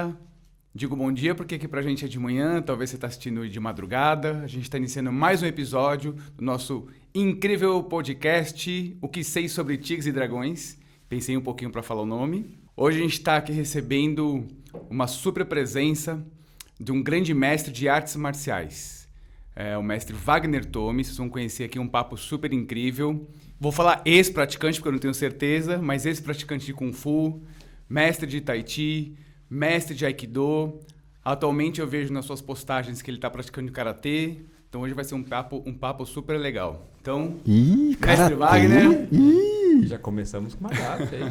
dia. Digo bom dia porque aqui pra gente é de manhã, talvez você está assistindo de madrugada. A gente está iniciando mais um episódio do nosso incrível podcast, O que sei sobre tigres e dragões. Pensei um pouquinho para falar o nome. Hoje a gente está aqui recebendo uma super presença de um grande mestre de artes marciais. O mestre Wagner Tome. Vocês vão conhecer aqui um papo super incrível. Vou falar ex-praticante porque eu não tenho certeza, mas ex-praticante de Kung Fu, mestre de Tai Chi, mestre de Aikido. Atualmente eu vejo nas suas postagens que ele está praticando Karatê. Então hoje vai ser um papo super legal. Então, mestre Wagner. Já começamos com uma data aí.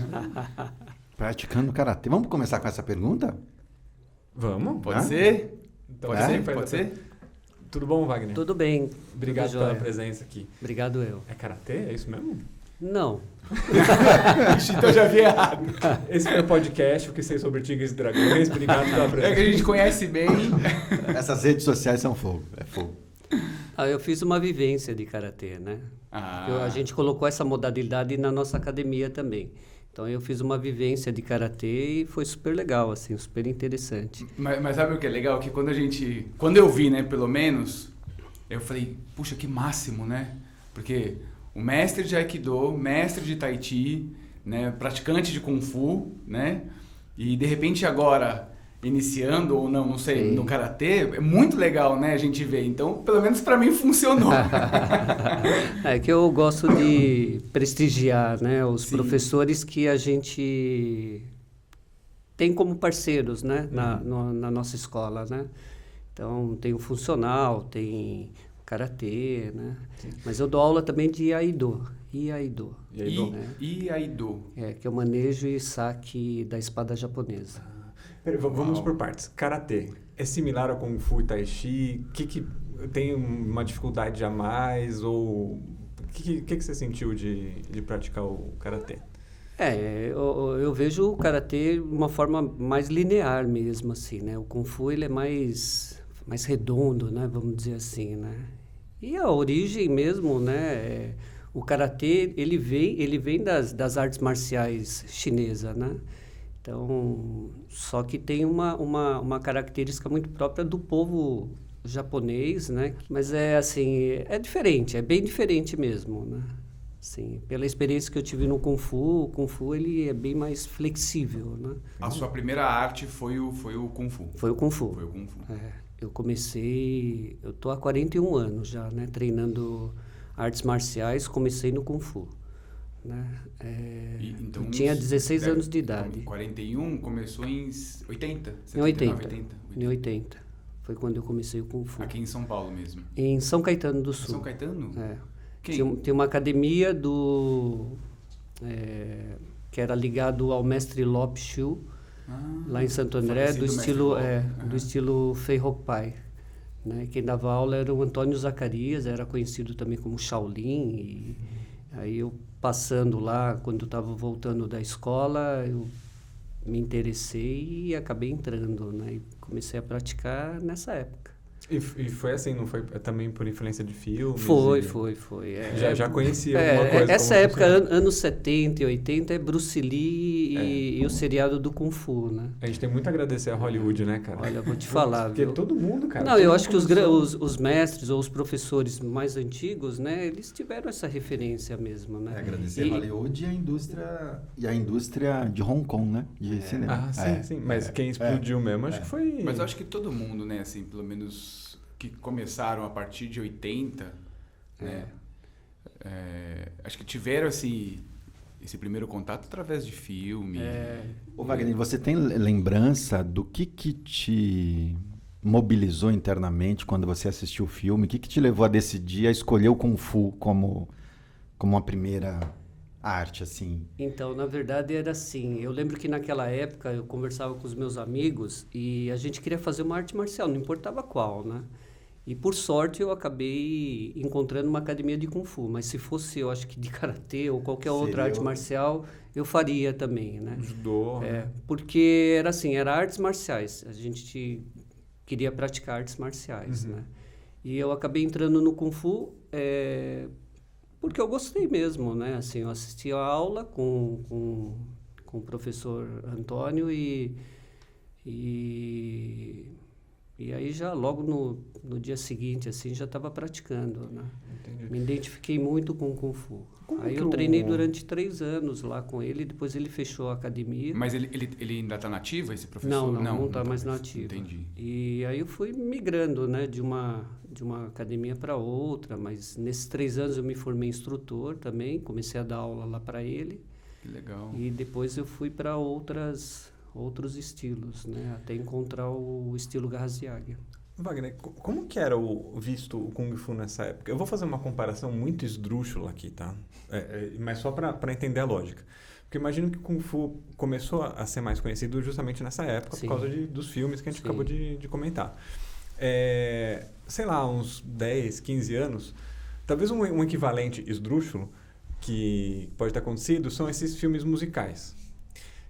Praticando Karatê. Vamos começar com essa pergunta? Vamos? Pode ser? Então, Pode ser? Tudo bom, Wagner? Tudo bem. Obrigado Tudo pela jóia. presença aqui. Obrigado eu. É Karatê? É isso mesmo? Não. Então eu já vi errado. Esse foi o podcast, O que sei sobre tigres e dragões. Obrigado pela É que presença. a gente conhece bem. Essas redes sociais são fogo. É fogo. Eu fiz uma vivência de karatê, né? A gente colocou essa modalidade na nossa academia também. Então eu fiz uma vivência de karatê e foi super legal, assim, super interessante. Mas sabe o que é legal? Que quando eu vi, né, pelo menos, eu falei, puxa, que máximo, né? Porque o mestre de Aikido, mestre de Tai Chi, né, praticante de Kung Fu, né? E de repente agora, iniciando ou não sei, Sim. no Karatê, é muito legal, né, a gente ver. Então, pelo menos pra mim funcionou. É que eu gosto de prestigiar, né, os Sim. professores que a gente tem como parceiros, né, na nossa escola, né? Então tem o funcional, tem o karatê, né? Mas eu dou aula também de Iaido. Iaido. E Aido. Que é o manejo e saque da espada japonesa. Peraí, vamos por partes. Karatê. É similar ao Kung Fu e Tai Chi? Que tem uma dificuldade a mais? Ou o que você sentiu de praticar o Karatê? Eu vejo o karatê de uma forma mais linear mesmo, assim, né? O Kung Fu, ele é mais redondo, né? Vamos dizer assim, né? E a origem mesmo, né? O karatê, ele vem das artes marciais chinesas, né? Então, só que tem uma característica muito própria do povo japonês, né? Mas é diferente, é bem diferente mesmo, né? Assim, pela experiência que eu tive no Kung Fu, o Kung Fu ele é bem mais flexível, né? A sua primeira arte foi o Kung Fu. Foi o Kung Fu. Foi o Kung Fu. Eu tô há 41 anos já, né? Treinando artes marciais, comecei no Kung Fu. Né? Então, eu tinha 16 anos de idade. 41, começou em 80? Em 80. 80. Em 80. Foi quando eu comecei o Kung Fu. Aqui em São Paulo mesmo. Em São Caetano do Sul. São Caetano? Quem? Tem uma academia que era ligado ao mestre Lop Chiu, lá em Santo André, do estilo Fei Hok Pai. Né? Quem dava aula era o Antônio Zacarias, era conhecido também como Shaolin. E aí eu passando lá, quando eu estava voltando da escola, eu me interessei e acabei entrando, né? E comecei a praticar nessa época. E foi assim, não foi também por influência de filmes? Foi. Já conhecia alguma coisa? Essa época, anos 70 e 80, é Bruce Lee e o seriado do Kung Fu, né? A gente tem muito a agradecer a Hollywood, né, cara? Olha, eu vou te falar, Porque viu? todo mundo, cara. Não, eu acho que os mestres ou os professores mais antigos, né, eles tiveram essa referência mesmo, né? Agradecer a Hollywood e a indústria de Hong Kong, né? De cinema. Sim. Mas quem explodiu mesmo, acho que foi... Mas eu acho que todo mundo, né, assim, pelo menos que começaram a partir de 80, né? Acho que tiveram esse primeiro contato através de filme. Ô Wagner, você tem lembrança do que te mobilizou internamente quando você assistiu o filme? O que te levou a decidir a escolher o Kung Fu como uma primeira arte, assim? Então, na verdade, era assim. Eu lembro que naquela época eu conversava com os meus amigos e a gente queria fazer uma arte marcial, não importava qual, né? E por sorte eu acabei encontrando uma academia de Kung Fu, mas se fosse, eu acho que de Karatê ou qualquer outra arte marcial, eu faria também, né? Judô. Porque era assim, era artes marciais, a gente queria praticar artes marciais, né? E eu acabei entrando no Kung Fu porque eu gostei mesmo, né? Assim, eu assisti a aula com o professor Antônio e E aí já logo no dia seguinte, assim, já estava praticando, né? Entendi. Me identifiquei muito com o Kung Fu. Como Aí que eu treinei durante 3 anos lá com ele, depois ele fechou a academia. Mas ele ainda está nativo, esse professor? Não está mais nativo. Entendi. E aí eu fui migrando, né, de uma academia para outra, mas nesses 3 anos eu me formei instrutor também, comecei a dar aula lá para ele. Que legal. E depois eu fui para outros estilos, né, até encontrar o estilo Garras de Águia. Wagner, como que era visto o Kung Fu nessa época? Eu vou fazer uma comparação muito esdrúxula aqui, tá? Mas só para entender a lógica. Porque imagino que o Kung Fu começou a ser mais conhecido justamente nessa época, Sim. por causa dos filmes que a gente Sim. acabou de comentar. Sei lá, uns 10, 15 anos, talvez um equivalente esdrúxulo que pode ter acontecido são esses filmes musicais.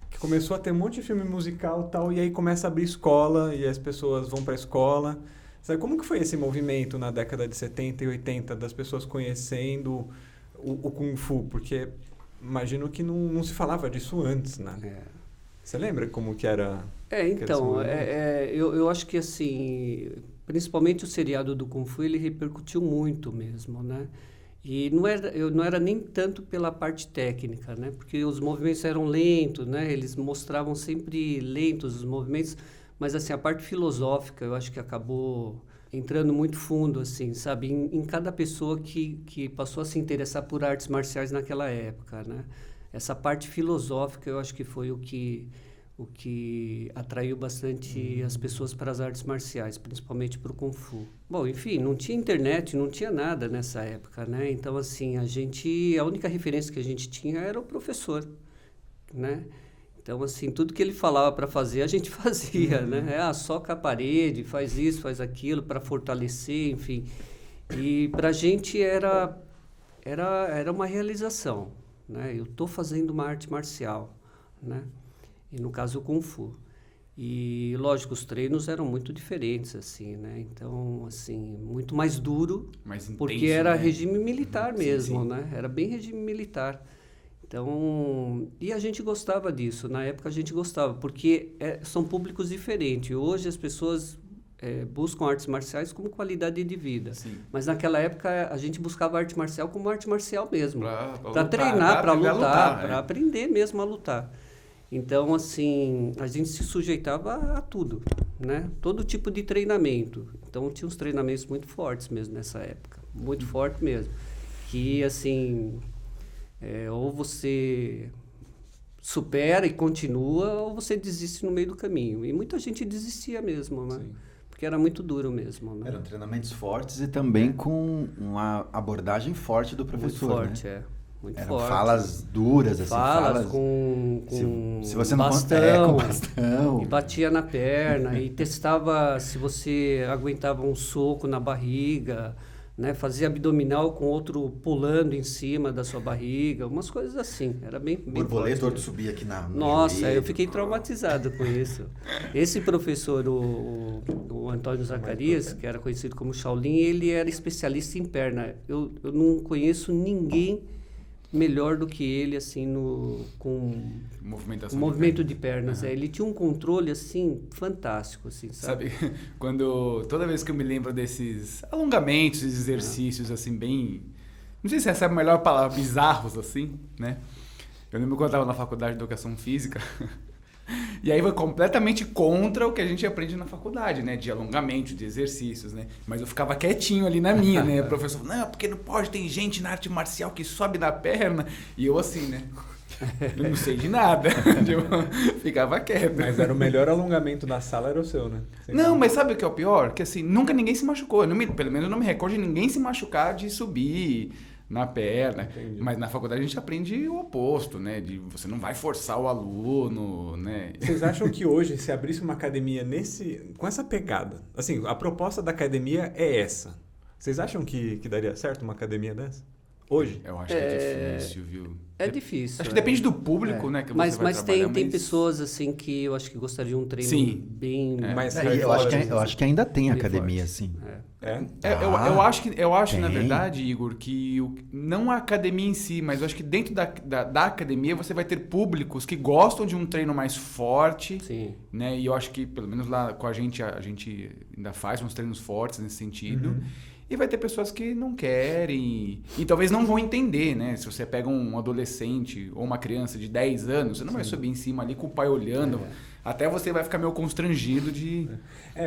Que começou a ter um monte de filme musical e tal, e aí começa a abrir escola, e as pessoas vão para a escola. Sabe, como que foi esse movimento na década de 70 e 80 das pessoas conhecendo o Kung Fu? Porque imagino que não se falava disso antes, né? Você lembra como que era? Então, eu acho que assim, principalmente o seriado do Kung Fu, ele repercutiu muito mesmo, né? E não era nem tanto pela parte técnica, né? Porque os movimentos eram lentos, né? Eles mostravam sempre lentos os movimentos, mas assim, a parte filosófica eu acho que acabou entrando muito fundo, assim, sabe? Em cada pessoa que passou a se interessar por artes marciais naquela época, né? Essa parte filosófica eu acho que foi o que atraiu bastante as pessoas para as artes marciais, principalmente para o Kung Fu. Bom, enfim, não tinha internet, não tinha nada nessa época, né? Então, assim, a única referência que a gente tinha era o professor, né? Então, assim, tudo que ele falava para fazer, a gente fazia, né? Soca a parede, faz isso, faz aquilo, para fortalecer, enfim. E para a gente era uma realização, né? Eu estou fazendo uma arte marcial, né? E no caso o Kung Fu. E, lógico, os treinos eram muito diferentes, assim, né? Então, assim, muito mais duro, Mais intenso, porque era né? regime militar mesmo, sim. né? Era bem regime militar. Então, e a gente gostava disso. Na época a gente gostava, porque são públicos diferentes. Hoje as pessoas buscam artes marciais como qualidade de vida. Sim. Mas naquela época a gente buscava arte marcial como arte marcial mesmo. Para treinar, para lutar, né? para aprender mesmo a lutar. Então, assim, a gente se sujeitava a tudo, né? Todo tipo de treinamento. Então, tinha uns treinamentos muito fortes mesmo nessa época. Muito forte mesmo. Que, assim, ou você supera e continua, ou você desiste no meio do caminho. E muita gente desistia mesmo, né? Sim. Porque era muito duro mesmo, né? Eram treinamentos fortes e também com uma abordagem forte do professor, muito forte, né? Muito Eram forte. falas duras, assim, falas com se você não bastão, com bastão. E batia na perna e testava se você aguentava um soco na barriga, né? Fazia abdominal com outro pulando em cima da sua barriga, umas coisas assim. Era bem Borboleta, forte outro mesmo. subia aqui na Nossa, joelho. eu fiquei traumatizado com isso. Esse professor, o Antônio Zacarias, que era conhecido como Shaolin, ele era especialista em perna. Eu não conheço ninguém melhor do que ele, assim, com Movimentação o movimento de pernas. Ele tinha um controle, assim, fantástico, assim, sabe? Sabe, toda vez que eu me lembro desses alongamentos, esses exercícios, assim, bem... Não sei se essa é a melhor palavra, bizarros, assim, né? Eu lembro quando eu estava na faculdade de Educação Física, e aí vai completamente contra o que a gente aprende na faculdade, né? De alongamento, de exercícios, né? Mas eu ficava quietinho ali na minha, né? O professor falou, não, porque não pode, tem gente na arte marcial que sobe na perna. E eu assim, né? Eu não sei de nada. Tipo, ficava quieto. Mas era o melhor alongamento da sala, era o seu, né? Não, mas sabe o que é o pior? Que assim, nunca ninguém se machucou. Pelo menos eu não me recordo de ninguém se machucar de subir na perna. Entendi. Mas na faculdade a gente aprende o oposto, né? De você não vai forçar o aluno, né? Vocês acham que hoje, se abrisse uma academia com essa pegada, assim, a proposta da academia é essa. Vocês acham que daria certo uma academia dessa? Hoje? Eu acho que é difícil, viu? É difícil. Acho que depende do público, né? Que Mas, você vai mas trabalhar, tem pessoas assim que eu acho que gostariam de um treino Sim. bem... Mais Eu acho que ainda tem Bem academia, forte. assim. Eu acho tem. na verdade, Igor, que não a academia em si, mas eu acho que dentro da academia você vai ter públicos que gostam de um treino mais forte, Sim. né? E eu acho que, pelo menos lá com a gente ainda faz uns treinos fortes nesse sentido. E vai ter pessoas que não querem e talvez não vão entender, né? Se você pega um adolescente ou uma criança de 10 anos, você não vai subir em cima ali com o pai olhando. Até você vai ficar meio constrangido de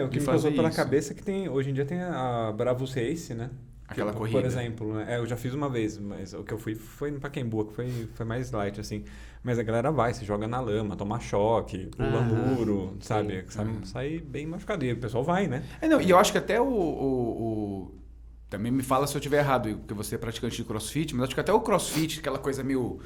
O que de me fazer passou pela isso. cabeça é que hoje em dia tem a Bravos Race, né? Aquela Que, corrida. Por exemplo, né? Eu já fiz uma vez, mas o que eu fui foi no Pacaembu, que foi mais light, assim. Mas a galera vai, se joga na lama, toma choque, pula muro, sabe? Sai bem machucado. E o pessoal vai, né? E eu acho que até também me fala se eu estiver errado, Igor, porque você é praticante de crossfit, mas acho que até o crossfit, aquela coisa meio...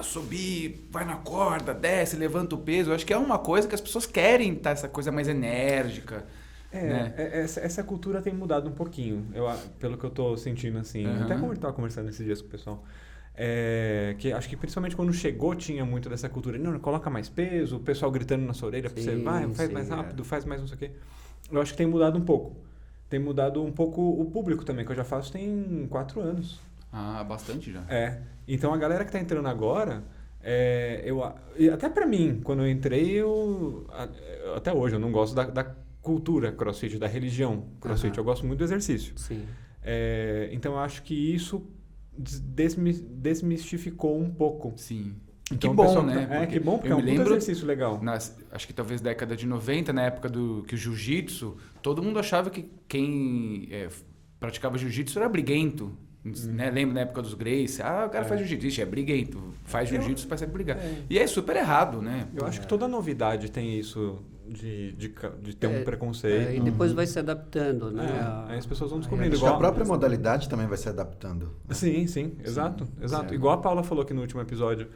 subir, vai na corda, desce, levanta o peso. Eu acho que é uma coisa que as pessoas querem estar essa coisa mais enérgica. Né? Essa cultura tem mudado um pouquinho, pelo que eu tô sentindo, assim. Até como eu tava conversando esses dias com o pessoal. Que acho que principalmente quando chegou tinha muito dessa cultura. Não, coloca mais peso, o pessoal gritando na sua orelha pra você, faz mais rápido, faz mais não sei o quê. Eu acho que tem mudado um pouco. Tem mudado um pouco o público também, que eu já faço tem 4 anos. Bastante já. Então a galera que tá entrando agora, e até pra mim, quando eu entrei, até hoje eu não gosto da cultura CrossFit, da religião CrossFit. Eu gosto muito do exercício. Sim. Então eu acho que isso desmistificou um pouco. Sim. Então, que bom, pessoal, né? Que bom, porque eu é um me lembro, exercício legal. Acho que talvez década de 90, na época que o jiu-jitsu, todo mundo achava que quem praticava jiu-jitsu era briguento. Né? Lembra na época dos Gracie? O cara faz jiu-jitsu, Ixi, é briguento. Faz jiu-jitsu para ser brigado. E é super errado, né? Eu acho que toda novidade tem isso de ter um preconceito. E depois vai se adaptando, né? Aí as pessoas vão descobrindo. Acho que a própria modalidade também vai se adaptando. Sim, exato. Igual a Paula falou aqui no último episódio,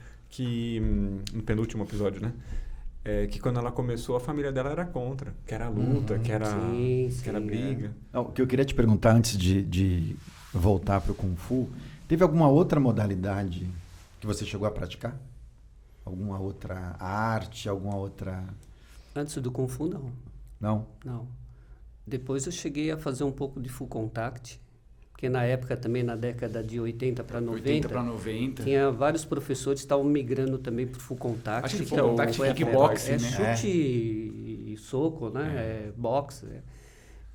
no penúltimo episódio, né? Que quando ela começou, a família dela era contra, que era luta, que era briga. O que eu queria te perguntar antes de voltar para o Kung Fu, teve alguma outra modalidade que você chegou a praticar? Alguma outra arte, alguma outra... Antes do Kung Fu, não. Não? Não. Depois eu cheguei a fazer um pouco de Full Contact, porque na época também, na década de 80 para 90, tinha vários professores que estavam migrando também para o Full Contact. Acho que Full Contact é kickboxing, né? Chute e soco, né? Boxe,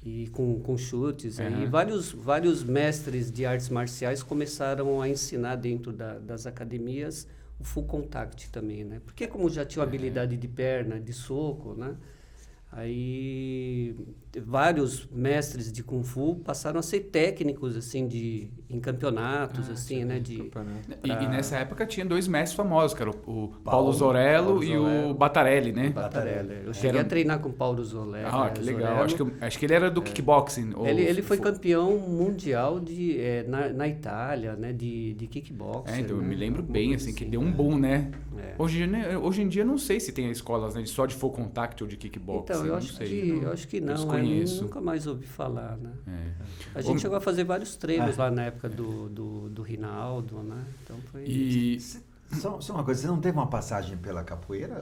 e com chutes. E vários mestres de artes marciais começaram a ensinar dentro das academias o Full Contact também, né? Porque como já tinha habilidade de perna, de soco, né? Aí vários mestres de Kung Fu passaram a ser técnicos assim em campeonatos assim, né, E nessa época tinha 2 mestres famosos, que era o Paulo Zorello e o Battarelli, né? Battarelli. Eu cheguei a treinar com o Paulo Zorello. Que legal. Acho que ele era do kickboxing. Ele foi campeão mundial na Itália, né, de kickboxing. Então eu né? me lembro bem, assim, que deu um boom, né? Hoje em dia não sei se tem escolas, né, só de full contact ou de kickboxing. Então, eu acho que não. Eu nunca mais ouvi falar, né? A gente chegou a fazer vários treinos lá na época do Rinaldo, né? Então foi... Só uma coisa, você não teve uma passagem pela capoeira?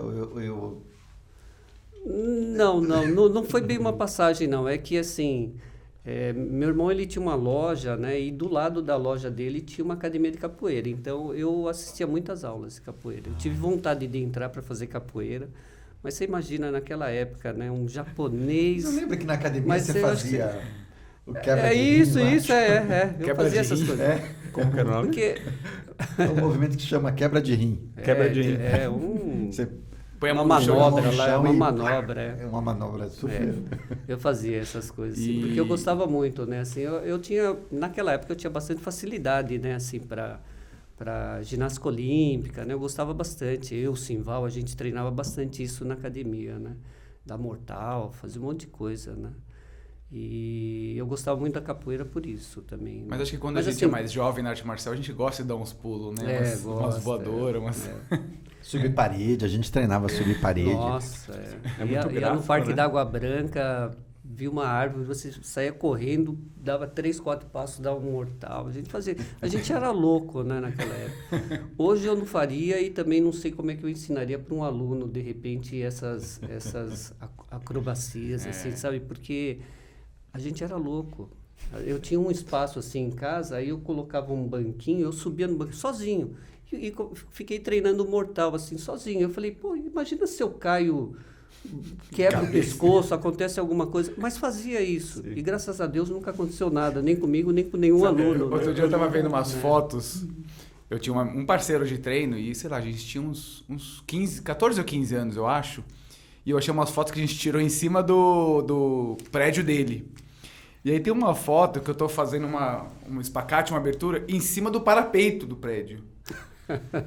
Não foi bem uma passagem, não. É que, assim, meu irmão, ele tinha uma loja, né? E do lado da loja dele tinha uma academia de capoeira. Então, eu assistia muitas aulas de capoeira. Eu tive vontade de entrar para fazer capoeira. Mas você imagina, naquela época, né? Um japonês... Não lembra que na academia você fazia o quebra de isso, rim? Eu fazia essas coisas. Como que era o nome? Porque... É um movimento que chama quebra de rim. Quebra de rim. Você põe uma manobra no lá, chão uma e- manobra. É uma manobra super... Eu fazia essas coisas, assim, porque eu gostava muito, né? Assim, eu tinha... Naquela época eu tinha bastante facilidade, né? Assim, para ginástica olímpica, né? Eu gostava bastante. Eu, o Simval, a gente treinava bastante isso na academia, né? Da mortal, fazia um monte de coisa, né? E eu gostava muito da capoeira por isso também. Né? Mas acho que quando a gente é mais jovem na arte marcial, a gente gosta de dar uns pulos, né? Umas voadoras, umas... Subir parede, a gente treinava subir parede. Nossa, É muito ia no gráfico, Parque né? da Água Branca, via uma árvore, você saía correndo, dava 3, 4 passos, dava um mortal. A gente era louco, né, naquela época. Hoje eu não faria e também não sei como é que eu ensinaria para um aluno, de repente, essas acrobacias, assim, sabe? Porque a gente era louco. Eu tinha um espaço assim em casa, aí eu colocava um banquinho, eu subia no banquinho sozinho. E fiquei treinando o mortal, assim, sozinho. Eu falei, pô, imagina se eu caio, quebra o pescoço, acontece alguma coisa. Mas fazia isso. Sim. E graças a Deus nunca aconteceu nada, nem comigo, nem com nenhum aluno. Outro dia eu tava vendo umas fotos, eu tinha um parceiro de treino e, sei lá, a gente tinha uns 14 ou 15 anos, eu acho. E eu achei umas fotos que a gente tirou em cima do prédio dele. E aí tem uma foto que eu tô fazendo um espacate, uma abertura, em cima do parapeito do prédio.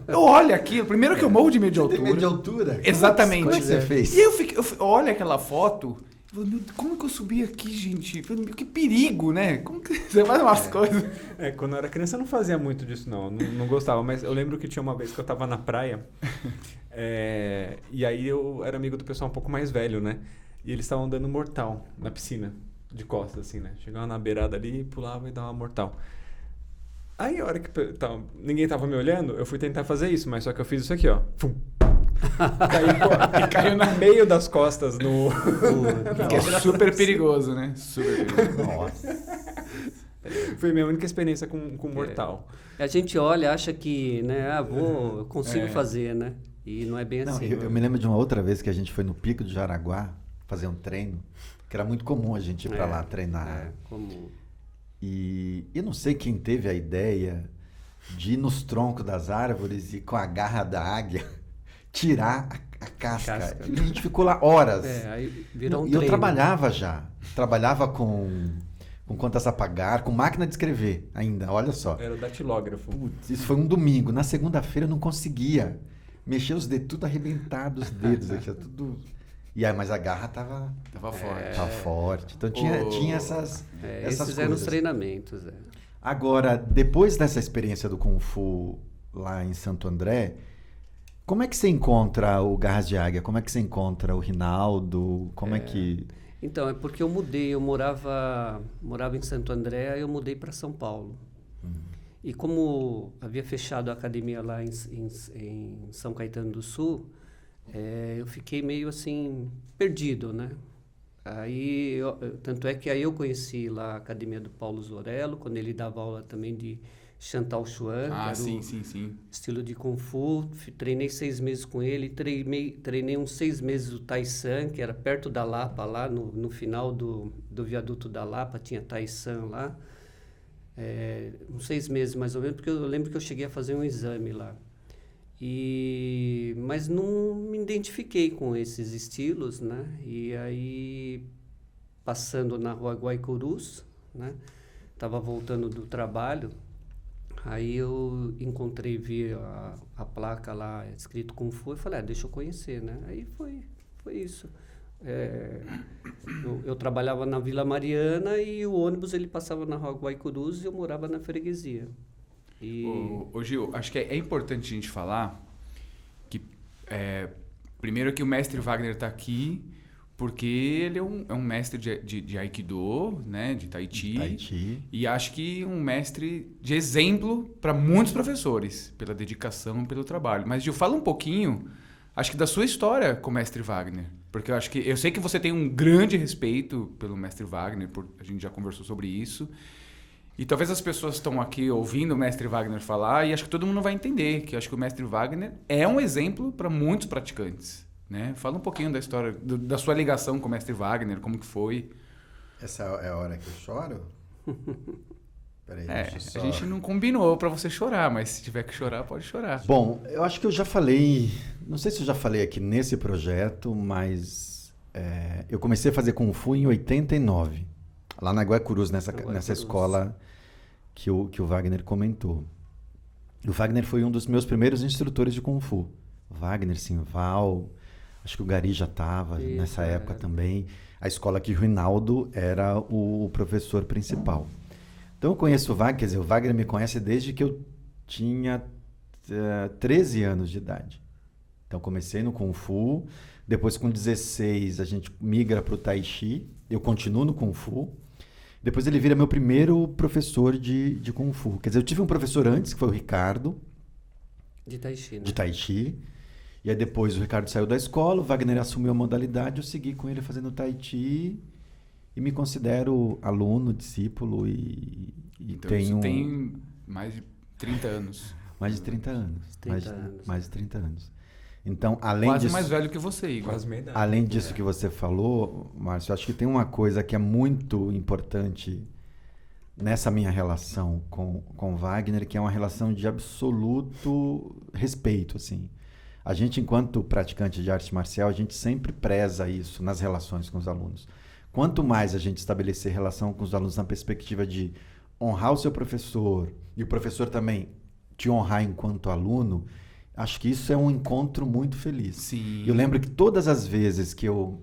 Eu olho aquilo, primeiro que eu morro de medo de altura. Tem medo de altura? Exatamente. Como é que você fez? E eu olho aquela foto, eu falo, meu, como que eu subi aqui, gente? Que perigo, né? Como que você faz umas coisas? Quando eu era criança eu não fazia muito disso, não gostava. Mas eu lembro que tinha uma vez que eu tava na praia, e aí eu era amigo do pessoal um pouco mais velho, né? E eles estavam dando mortal na piscina, de costas, assim, né? Chegava na beirada ali, pulava e dava mortal. Aí, a hora que ninguém tava me olhando, eu fui tentar fazer isso, mas só que eu fiz isso aqui, ó. Fum. Caiu no meio das costas no... Que é super perigoso, né? Super perigoso. Nossa. Foi minha única experiência com mortal. A gente olha, acha que, né, eu consigo fazer, né? E não é bem assim. Eu me lembro de uma outra vez que a gente foi no Pico do Jaraguá fazer um treino, que era muito comum a gente ir pra lá treinar. Comum. E eu não sei quem teve a ideia de ir nos troncos das árvores e com a garra da águia tirar a casca. E a gente ficou lá horas. Aí virou um e treino. eu trabalhava já. Trabalhava com contas a pagar, com máquina de escrever ainda, olha só. Era o datilógrafo. Putz, isso foi um domingo. Na segunda-feira eu não conseguia mexer os dedos, tudo arrebentado os dedos. Aqui, tudo... mas a garra tava forte. Tava forte. Então tinha essas esses eram os treinamentos. Agora, depois dessa experiência do Kung Fu lá em Santo André, como é que você encontra o Garras de Águia? Como é que você encontra o Rinaldo? Como é que... Então, é porque eu mudei. Eu morava em Santo André, aí eu mudei para São Paulo. E como havia fechado a academia lá em São Caetano do Sul, eu fiquei meio assim, perdido, né? Aí, tanto é que aí eu conheci lá a academia do Paulo Zorello, quando ele dava aula também de Chantal Chuan, que era sim. estilo de Kung Fu. Treinei 6 meses com ele, treinei uns 6 meses o Tai San, que era perto da Lapa, lá no final do viaduto da Lapa, tinha Tai San lá. Uns 6 meses mais ou menos, porque eu lembro que eu cheguei a fazer um exame lá. Mas não me identifiquei com esses estilos, né? E aí, passando na rua Guaicurus, né? Estava voltando do trabalho, aí eu vi a placa lá escrito Kung Fu e falei, deixa eu conhecer, né? Aí foi isso. Eu trabalhava na Vila Mariana e o ônibus ele passava na rua Guaicurus e eu morava na freguesia. Ô Gil, acho que é importante a gente falar que, primeiro que o mestre Wagner está aqui, porque ele é um mestre de Aikido, né, de Tai Chi, e acho que um mestre de exemplo para muitos professores, pela dedicação e pelo trabalho. Mas, Gil, fala um pouquinho, acho que da sua história com o mestre Wagner, porque eu sei que você tem um grande respeito pelo mestre Wagner, a gente já conversou sobre isso. E talvez as pessoas estão aqui ouvindo o mestre Wagner falar e acho que todo mundo vai entender que acho que o mestre Wagner é um exemplo para muitos praticantes, né? Fala um pouquinho da história, da sua ligação com o mestre Wagner, como que foi. Essa é a hora que eu choro? Peraí, a gente não combinou para você chorar, mas se tiver que chorar, pode chorar. Bom, eu acho que eu já falei, não sei se eu já falei aqui nesse projeto, mas eu comecei a fazer Kung Fu em 89, lá na Guaicurus, nessa escola que o Wagner comentou. O Wagner foi um dos meus primeiros instrutores de Kung Fu. O Wagner, Simval, acho que o Gari já estava nessa época também. A escola que o Rinaldo era o professor principal. Então eu conheço o Wagner, quer dizer, o Wagner me conhece desde que eu tinha 13 anos de idade. Então, comecei no Kung Fu. Depois, com 16, a gente migra para o Tai Chi. Eu continuo no Kung Fu. Depois, ele vira meu primeiro professor de Kung Fu. Quer dizer, eu tive um professor antes, que foi o Ricardo. De Tai Chi, né? De Tai Chi. E aí, depois, o Ricardo saiu da escola, o Wagner assumiu a modalidade, eu segui com ele fazendo Tai Chi. E me considero aluno, discípulo Então, tenho... você tem mais de 30 anos. Mais de 30 anos. 30 anos. Mais de 30 anos. Então, além Quase disso... mais velho que você, Igor. Quase meia idade. Além disso que você falou, Márcio, acho que tem uma coisa que é muito importante nessa minha relação com Wagner, que é uma relação de absoluto respeito, assim. A gente, enquanto praticante de arte marcial, a gente sempre preza isso nas relações com os alunos. Quanto mais a gente estabelecer relação com os alunos na perspectiva de honrar o seu professor e o professor também te honrar enquanto aluno, acho que isso é um encontro muito feliz. Sim. Eu lembro que todas as vezes que eu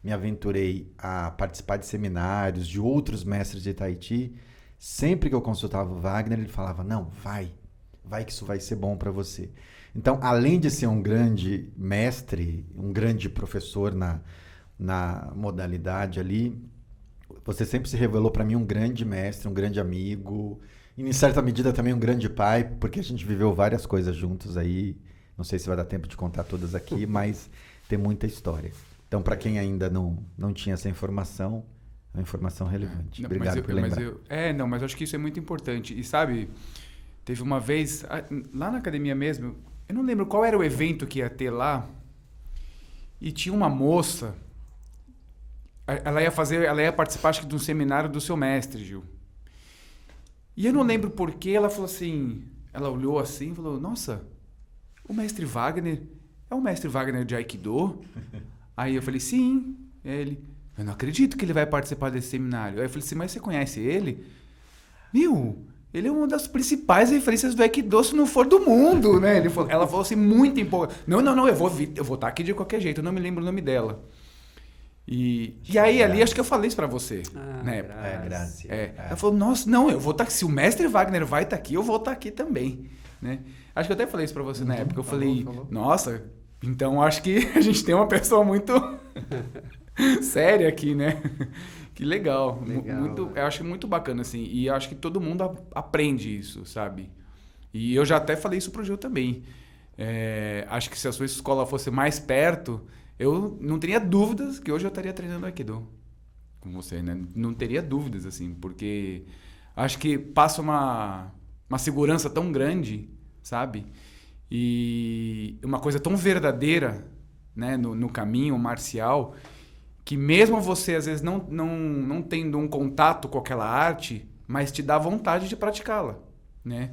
me aventurei a participar de seminários de outros mestres de Tai Chi, sempre que eu consultava o Wagner, ele falava, não, vai que isso vai ser bom para você. Então, além de ser um grande mestre, um grande professor na modalidade ali, você sempre se revelou para mim um grande mestre, um grande amigo, e em certa medida também um grande pai, porque a gente viveu várias coisas juntos aí, não sei se vai dar tempo de contar todas aqui, mas tem muita história. Então, para quem ainda não tinha essa informação, é uma informação relevante. Não, Obrigado por lembrar. Mas eu acho que isso é muito importante. E sabe, teve uma vez, lá na academia mesmo, eu não lembro qual era o evento que ia ter lá, e tinha uma moça, ela ia participar, acho que, de um seminário do seu mestre, Gil. E eu não lembro porquê, ela falou assim, ela olhou assim e falou, nossa, o mestre Wagner é o mestre Wagner de Aikido? Aí eu falei, sim. Ele, eu não acredito que ele vai participar desse seminário. Aí eu falei assim, mas você conhece ele? Meu, ele é uma das principais referências do Aikido, se não for do mundo, né? Ela falou assim, muito empolgada. Não, eu vou estar aqui de qualquer jeito, eu não me lembro o nome dela. E aí, ali, acho que eu falei isso pra você. Né? Graças. Ela falou, nossa, não, eu vou estar aqui. Se o mestre Wagner vai estar aqui, eu vou estar aqui também. Né? Acho que eu até falei isso pra você na época. Eu falei, nossa, então acho que a gente tem uma pessoa muito séria aqui, né? Que legal. Eu acho muito bacana, assim. E eu acho que todo mundo aprende isso, sabe? E eu já até falei isso pro Gil também. Acho que se a sua escola fosse mais perto, eu não teria dúvidas que hoje eu estaria treinando Aikido com você, né? Não teria dúvidas, assim, porque acho que passa uma segurança tão grande, sabe? E uma coisa tão verdadeira, né, no caminho marcial, que mesmo você, às vezes, não tendo um contato com aquela arte, mas te dá vontade de praticá-la, né?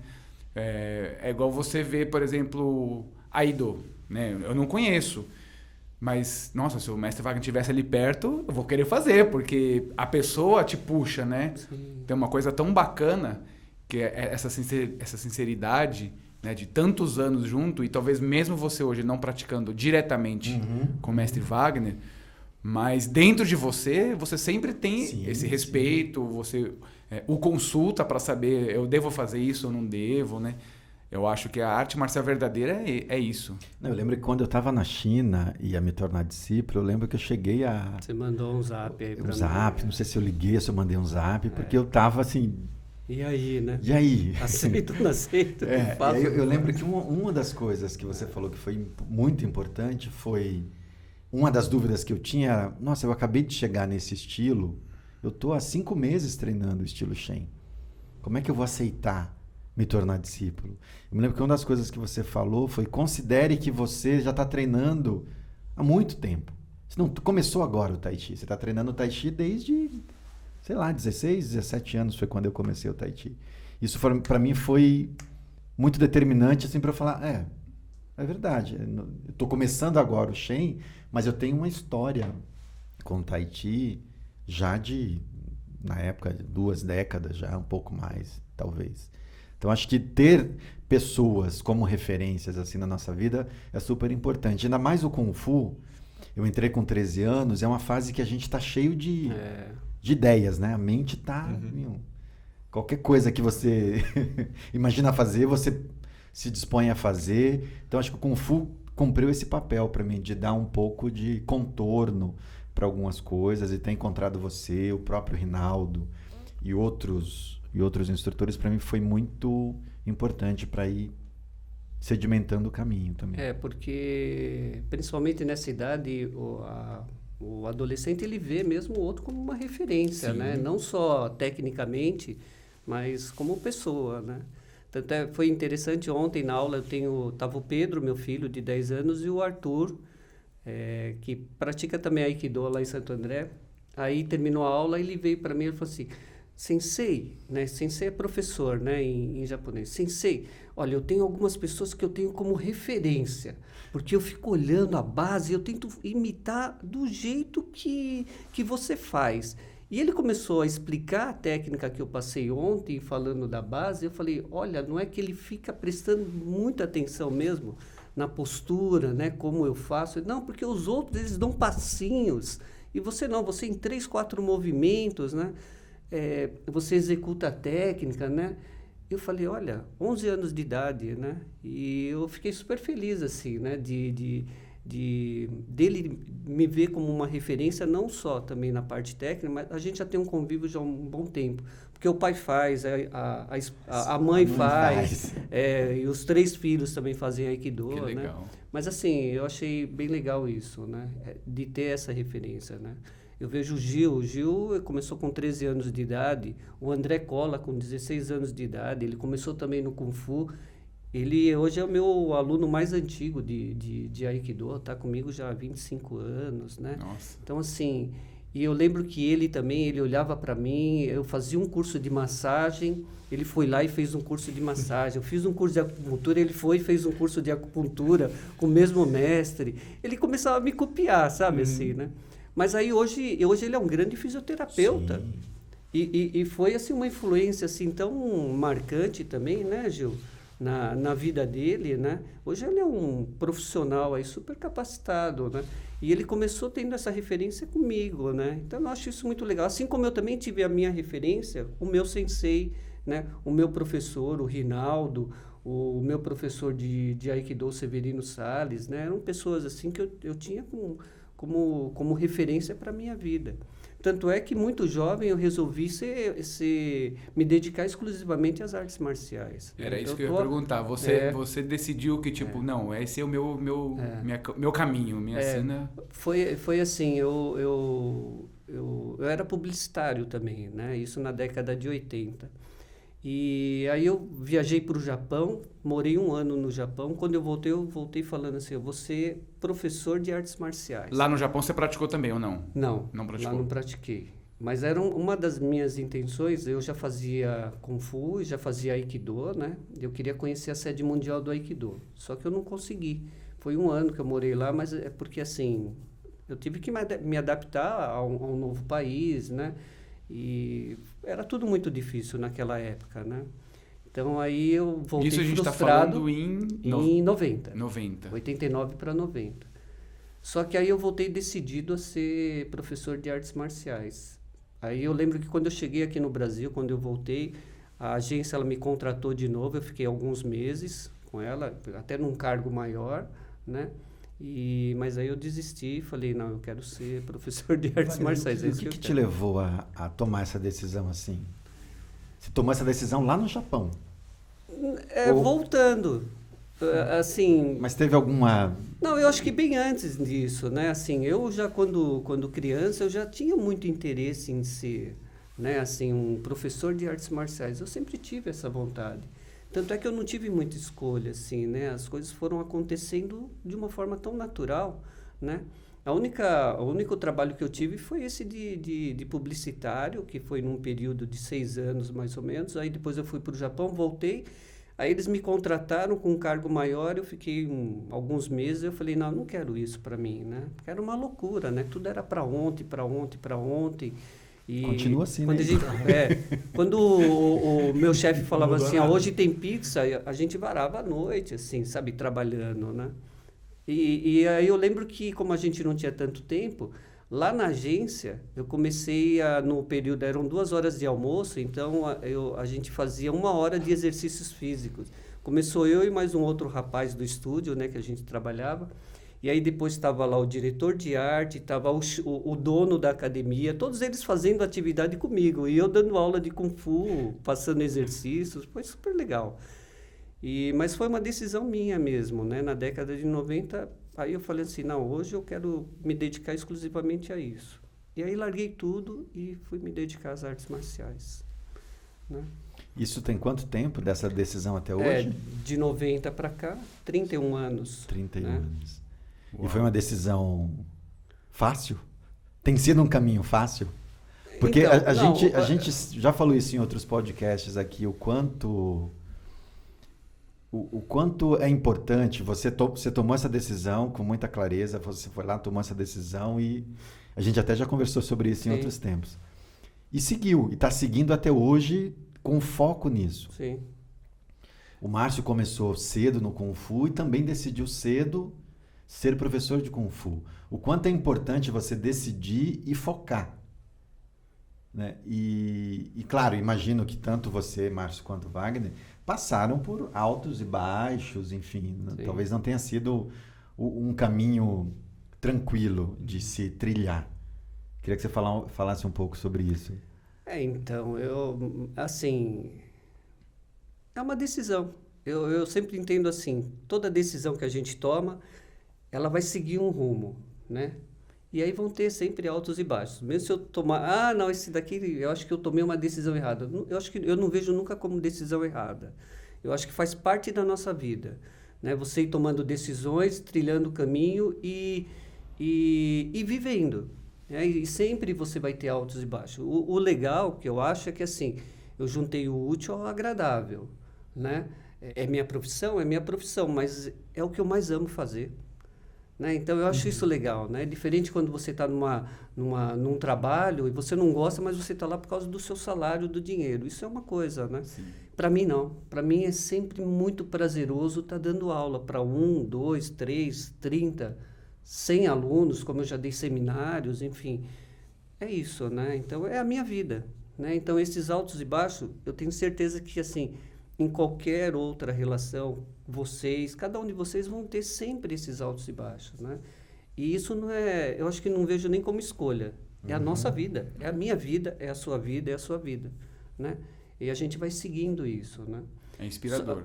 É igual você ver, por exemplo, Aido, né? Eu não conheço, mas, nossa, se o mestre Wagner estivesse ali perto, eu vou querer fazer, porque a pessoa te puxa, né? Sim. Tem uma coisa tão bacana, que é essa sinceridade, né, de tantos anos junto, e talvez mesmo você hoje não praticando diretamente com o mestre Wagner, mas dentro de você sempre tem esse respeito, você o consulta para saber, eu devo fazer isso ou não devo, né? Eu acho que a arte marcial verdadeira é isso. Eu lembro que quando eu estava na China e ia me tornar discípulo, eu lembro que eu cheguei a... Você mandou um zap aí para mim. Um zap, não sei se eu liguei, se eu mandei um zap, porque eu estava assim... E aí, né? E aí? Aceito ou não aceito? Eu lembro que uma das coisas que você falou que foi muito importante foi... Uma das dúvidas que eu tinha era, nossa, eu acabei de chegar nesse estilo, eu estou há 5 meses treinando o estilo Shen. Como é que eu vou aceitar me tornar discípulo? Eu me lembro que uma das coisas que você falou foi, considere que você já está treinando há muito tempo. Você não começou agora o Tai Chi, você está treinando o Tai Chi desde, sei lá, 16, 17 anos foi quando eu comecei o Tai Chi. Isso para mim foi muito determinante assim, para eu falar, é verdade, eu estou começando agora o Shen, mas eu tenho uma história com o Tai Chi já na época, 2 décadas já, um pouco mais, talvez. Então, acho que ter pessoas como referências assim na nossa vida é super importante. Ainda mais o Kung Fu, eu entrei com 13 anos, é uma fase que a gente está cheio de ideias, né? A mente está... qualquer coisa que você imagina fazer, você se dispõe a fazer. Então, acho que o Kung Fu cumpriu esse papel para mim, de dar um pouco de contorno para algumas coisas, e ter encontrado você, o próprio Rinaldo e outros instrutores, para mim foi muito importante para ir sedimentando o caminho também. Porque principalmente nessa idade o adolescente ele vê mesmo o outro como uma referência, Sim. né? Não só tecnicamente, mas como pessoa, né? Tanto foi interessante, ontem na aula tava o Pedro, meu filho de 10 anos, e o Arthur, que pratica também Aikido lá em Santo André. Aí terminou a aula, ele veio para mim e falou assim: Sensei, né? Sensei é professor, né? Em japonês. Sensei, olha, eu tenho algumas pessoas que eu tenho como referência, porque eu fico olhando a base e eu tento imitar do jeito que você faz. E ele começou a explicar a técnica que eu passei ontem, falando da base. Eu falei, olha, não é que ele fica prestando muita atenção mesmo na postura, né? Como eu faço. Não, porque os outros, eles dão passinhos. E você não, você em 3, 4 movimentos, né? Você executa a técnica, né? Eu falei, olha, 11 anos de idade, né? E eu fiquei super feliz, assim, né? Dele me ver como uma referência, não só também na parte técnica, mas a gente já tem um convívio já há um bom tempo. Porque o pai faz, a mãe faz. E os 3 filhos também fazem Aikido, Que legal. né? Mas assim, eu achei bem legal isso, né? De ter essa referência, né? Eu vejo o Gil começou com 13 anos de idade, o André Cola com 16 anos de idade, ele começou também no Kung Fu. Ele hoje é o meu aluno mais antigo de Aikido, está comigo já há 25 anos, né? Nossa. Então, assim, e eu lembro que ele olhava para mim, eu fazia um curso de massagem, ele foi lá e fez um curso de massagem. Eu fiz um curso de acupuntura, ele foi e fez um curso de acupuntura com o mesmo mestre. Ele começava a me copiar, sabe, assim, né? Mas aí hoje ele é um grande fisioterapeuta. Sim. E foi assim uma influência assim tão marcante também, né, Gil? Na vida dele, né? Hoje ele é um profissional aí super capacitado, né? E ele começou tendo essa referência comigo, né? Então eu acho isso muito legal. Assim como eu também tive a minha referência, o meu sensei, né? O meu professor, o Rinaldo, o meu professor de Aikido, Severino Salles, né? Eram pessoas assim que eu tinha como referência para a minha vida. Tanto é que muito jovem eu resolvi me dedicar exclusivamente às artes marciais. Era isso que eu ia perguntar. Você decidiu que, tipo, não, esse é o meu caminho, minha cena... Foi assim, eu era publicitário também, né? Isso na década de 80. E aí eu viajei para o Japão, morei 1 ano no Japão. Quando eu voltei falando assim, eu vou ser professor de artes marciais. Lá no Japão você praticou também ou não? Não, Não praticou? lá não pratiquei. Mas era uma das minhas intenções. Eu já fazia Kung Fu, já fazia Aikido, né? Eu queria conhecer a sede mundial do Aikido. Só que eu não consegui. Foi 1 ano que eu morei lá, mas é porque, assim, eu tive que me adaptar a um novo país, né? E era tudo muito difícil naquela época, né? Então, aí eu voltei Isso a gente está frustrado falando em 90. 90. 89 para 90. Só que aí eu voltei decidido a ser professor de artes marciais. Aí eu lembro que quando eu cheguei aqui no Brasil, quando eu voltei, a agência ela me contratou de novo, eu fiquei alguns meses com ela, até num cargo maior, né? Mas aí eu desisti e falei, não, eu quero ser professor de artes marciais. O que te levou a tomar essa decisão assim? Você tomou essa decisão lá no Japão? Voltando, assim... Mas teve alguma... Não, eu acho que bem antes disso, né? Assim, eu já quando criança, eu já tinha muito interesse em ser, né? Assim, um professor de artes marciais. Eu sempre tive essa vontade. Tanto é que eu não tive muita escolha, assim, né? As coisas foram acontecendo de uma forma tão natural, né? O único trabalho que eu tive foi esse de publicitário, que foi num período de 6 anos, mais ou menos. Aí depois eu fui para o Japão, voltei. Aí eles me contrataram com um cargo maior, eu fiquei alguns meses. Eu falei, não quero isso para mim, né? Porque era uma loucura, né? Tudo era para ontem, para ontem, para ontem. E continua assim, quando né? Quando o meu chefe falava assim, hoje tem pizza, a gente varava à noite, assim, sabe, trabalhando, né? E aí eu lembro que, como a gente não tinha tanto tempo, Lá na agência, eu comecei no período, eram 2 horas de almoço, então a gente fazia 1 hora de exercícios físicos. Começou eu e mais um outro rapaz do estúdio, né, que a gente trabalhava. E aí depois estava lá o diretor de arte, estava o dono da academia, todos eles fazendo atividade comigo. E eu dando aula de Kung Fu, passando exercícios, foi super legal. Mas foi uma decisão minha mesmo, né? Na década de 90, aí eu falei assim, não, hoje eu quero me dedicar exclusivamente a isso. E aí larguei tudo e fui me dedicar às artes marciais, né? Isso tem quanto tempo dessa decisão até hoje? De 90 para cá, 31 anos. 31 né? anos. Uau. E foi uma decisão fácil? Tem sido um caminho fácil? Porque então, a gente já falou isso em outros podcasts aqui, o quanto é importante, você tomou essa decisão com muita clareza, você foi lá, tomou essa decisão e a gente até já conversou sobre isso em outros tempos. E seguiu, e está seguindo até hoje com foco nisso. Sim. O Márcio começou cedo no Kung Fu e também decidiu cedo ser professor de Kung Fu. O quanto é importante você decidir e focar. Né? E claro, imagino que tanto você, Márcio, quanto Wagner passaram por altos e baixos, enfim. Talvez não tenha sido um caminho tranquilo de se trilhar. Queria que você falasse um pouco sobre isso. Então, é uma decisão. Eu sempre entendo assim, toda decisão que a gente toma, ela vai seguir um rumo, né? E aí vão ter sempre altos e baixos. Mesmo se eu tomar, não, esse daqui, eu acho que eu tomei uma decisão errada. Eu acho que eu não vejo nunca como decisão errada. Eu acho que faz parte da nossa vida, né? Você ir tomando decisões, trilhando o caminho e vivendo. Né? E sempre você vai ter altos e baixos. O legal, que eu acho, é que assim, eu juntei o útil ao agradável, né? É minha profissão, mas é o que eu mais amo fazer. Né? Então, eu acho isso legal, né? Diferente quando você está num trabalho e você não gosta, mas você está lá por causa do seu salário, do dinheiro. Isso é uma coisa, né? Para mim, não. Para mim, é sempre muito prazeroso estar dando aula para 1, 2, 3, 30, 100 alunos, como eu já dei seminários, enfim. É isso, né? Então, é a minha vida, né? Então, esses altos e baixos, eu tenho certeza que, assim, em qualquer outra relação, cada um de vocês vão ter sempre esses altos e baixos, né? E isso não é, eu acho que não vejo nem como escolha. É a nossa vida, é a minha vida, é a sua vida, é a sua vida, né? E a gente vai seguindo isso, né? É inspirador.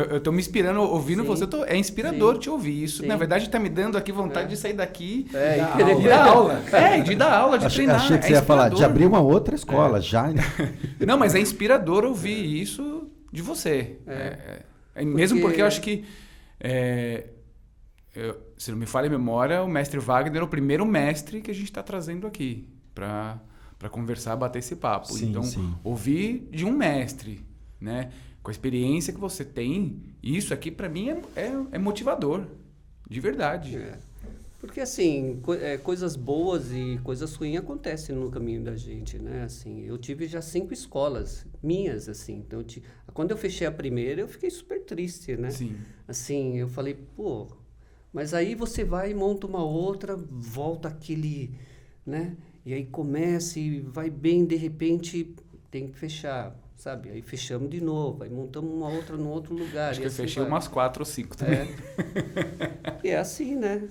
Eu estou me inspirando ouvindo você. É inspirador te ouvir isso. Sim. Na verdade, está me dando aqui vontade de sair daqui e dar aula. De dar aula, de treinar. Achei que você ia falar de abrir uma outra escola já. Não, mas é inspirador ouvir isso de você. Mesmo porque eu acho que, se não me falha a memória, o mestre Wagner é o primeiro mestre que a gente está trazendo aqui para conversar, bater esse papo. Sim, então, ouvir de um mestre, né? Com a experiência que você tem, isso aqui para mim é motivador, de verdade. Porque assim, coisas boas e coisas ruins acontecem no caminho da gente, né? Assim, eu tive já 5 escolas minhas, assim. Então, quando eu fechei a primeira, eu fiquei super triste, né? Sim. Assim, eu falei, mas aí você vai e monta uma outra, volta aquele, né? E aí começa e vai bem, de repente tem que fechar, sabe? Aí fechamos de novo, aí montamos uma outra no outro lugar. Acho que eu fechei umas 4 ou 5 também. E é assim, né?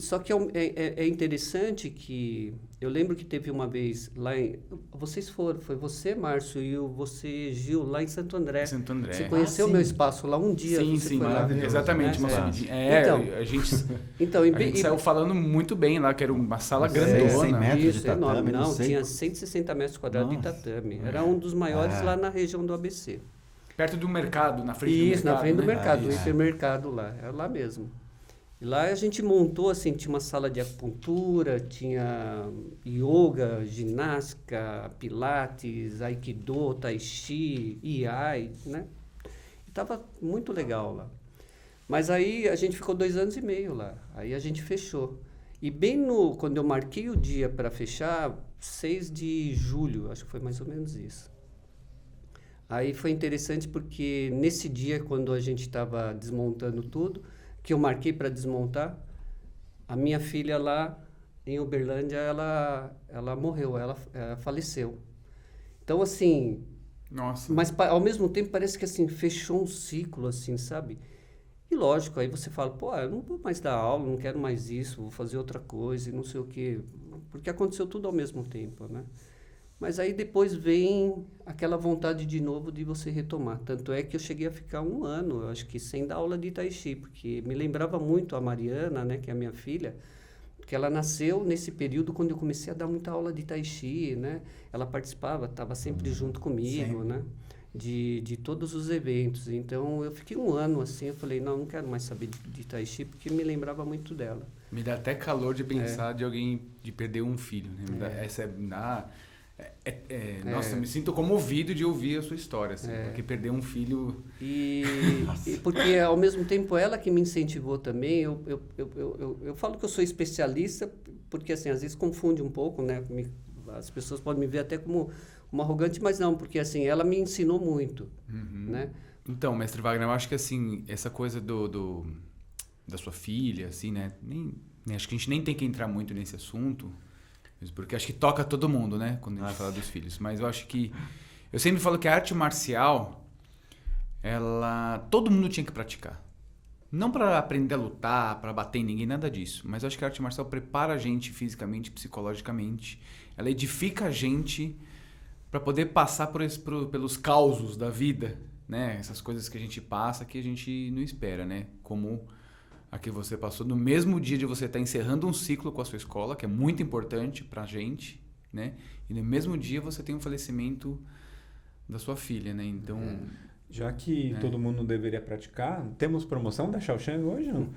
Só que é interessante que eu lembro que teve uma vez lá vocês foram, foi você, Márcio, e você, Gil, lá em Santo André. Santo André. Você conheceu o meu espaço lá um dia? Sim, maravilhoso. Exatamente. Né? A gente saiu falando muito bem lá, que era uma sala grandona. 100 metros de tatame, enorme. não sei. Tinha 160 metros quadrados de tatame. Era um dos maiores lá na região do ABC. Perto do mercado, na frente do mercado. Isso, na frente do mercado, Ah, o hipermercado lá. Era lá mesmo. E lá a gente montou, assim, tinha uma sala de acupuntura, tinha yoga, ginástica, pilates, aikido, tai chi, iai, né? E tava muito legal lá. Mas aí a gente ficou 2 anos e meio lá. Aí a gente fechou. E bem quando eu marquei o dia para fechar, 6 de julho, acho que foi mais ou menos isso. Aí foi interessante porque nesse dia, quando a gente estava desmontando tudo, que eu marquei para desmontar, a minha filha lá em Uberlândia, ela morreu, ela faleceu. Então, assim... Nossa. Mas, ao mesmo tempo, parece que, assim, fechou um ciclo, assim, sabe? E, lógico, aí você fala, pô, eu não vou mais dar aula, não quero mais isso, vou fazer outra coisa e não sei o quê. Porque aconteceu tudo ao mesmo tempo, né? Mas aí depois vem aquela vontade de novo de você retomar. Tanto é que eu cheguei a ficar 1 ano, eu acho que sem dar aula de Tai Chi, porque me lembrava muito a Mariana, né, que é a minha filha, porque ela nasceu nesse período quando eu comecei a dar muita aula de Tai Chi, né? Ela participava, estava sempre junto comigo, né? De todos os eventos. Então, eu fiquei 1 ano assim, eu falei, não quero mais saber de Tai Chi, porque me lembrava muito dela. Me dá até calor de pensar de alguém, de perder um filho, né? Nossa, eu me sinto comovido de ouvir a sua história, assim, porque perder um filho... E porque, ao mesmo tempo, ela que me incentivou também, eu falo que eu sou especialista, porque, assim, às vezes confunde um pouco, né? As pessoas podem me ver até como arrogante, mas não, porque, assim, ela me ensinou muito, né? Então, mestre Wagner, eu acho que, assim, essa coisa da sua filha, assim, né? Acho que a gente nem tem que entrar muito nesse assunto, porque acho que toca todo mundo, né? Quando a gente fala dos filhos. Mas eu acho que... Eu sempre falo que a arte marcial, todo mundo tinha que praticar. Não para aprender a lutar, para bater em ninguém, nada disso. Mas eu acho que a arte marcial prepara a gente fisicamente, psicologicamente. Ela edifica a gente para poder passar pelos causos da vida, né? Essas coisas que a gente passa que a gente não espera, né? Como a que você passou no mesmo dia de você estar encerrando um ciclo com a sua escola, que é muito importante pra gente, né? E no mesmo dia você tem um falecimento da sua filha, né? Então... Já que todo mundo deveria praticar, temos promoção da Shaoshang hoje, não?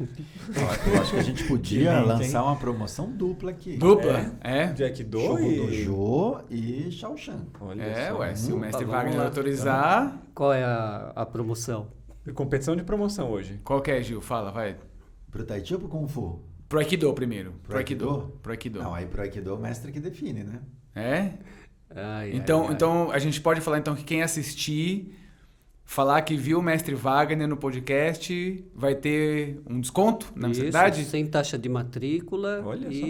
Eu acho que a gente podia lançar uma promoção dupla aqui. Dupla? De Aikido Shogo e Shaoshang. Olha só. Se o mestre Wagner autorizar... Qual é a promoção? Competição de promoção hoje. Qual que é, Gil? Fala, vai. Pro Tai Chi ou pro Kung Fu? Pro Aikido primeiro. Pro Aikido? Pro Aikido. Não, aí pro Aikido o mestre que define, né? Então a gente pode falar então que quem assistir, falar que viu o mestre Wagner no podcast, vai ter um desconto na cidade? Sem taxa de matrícula. Olha só.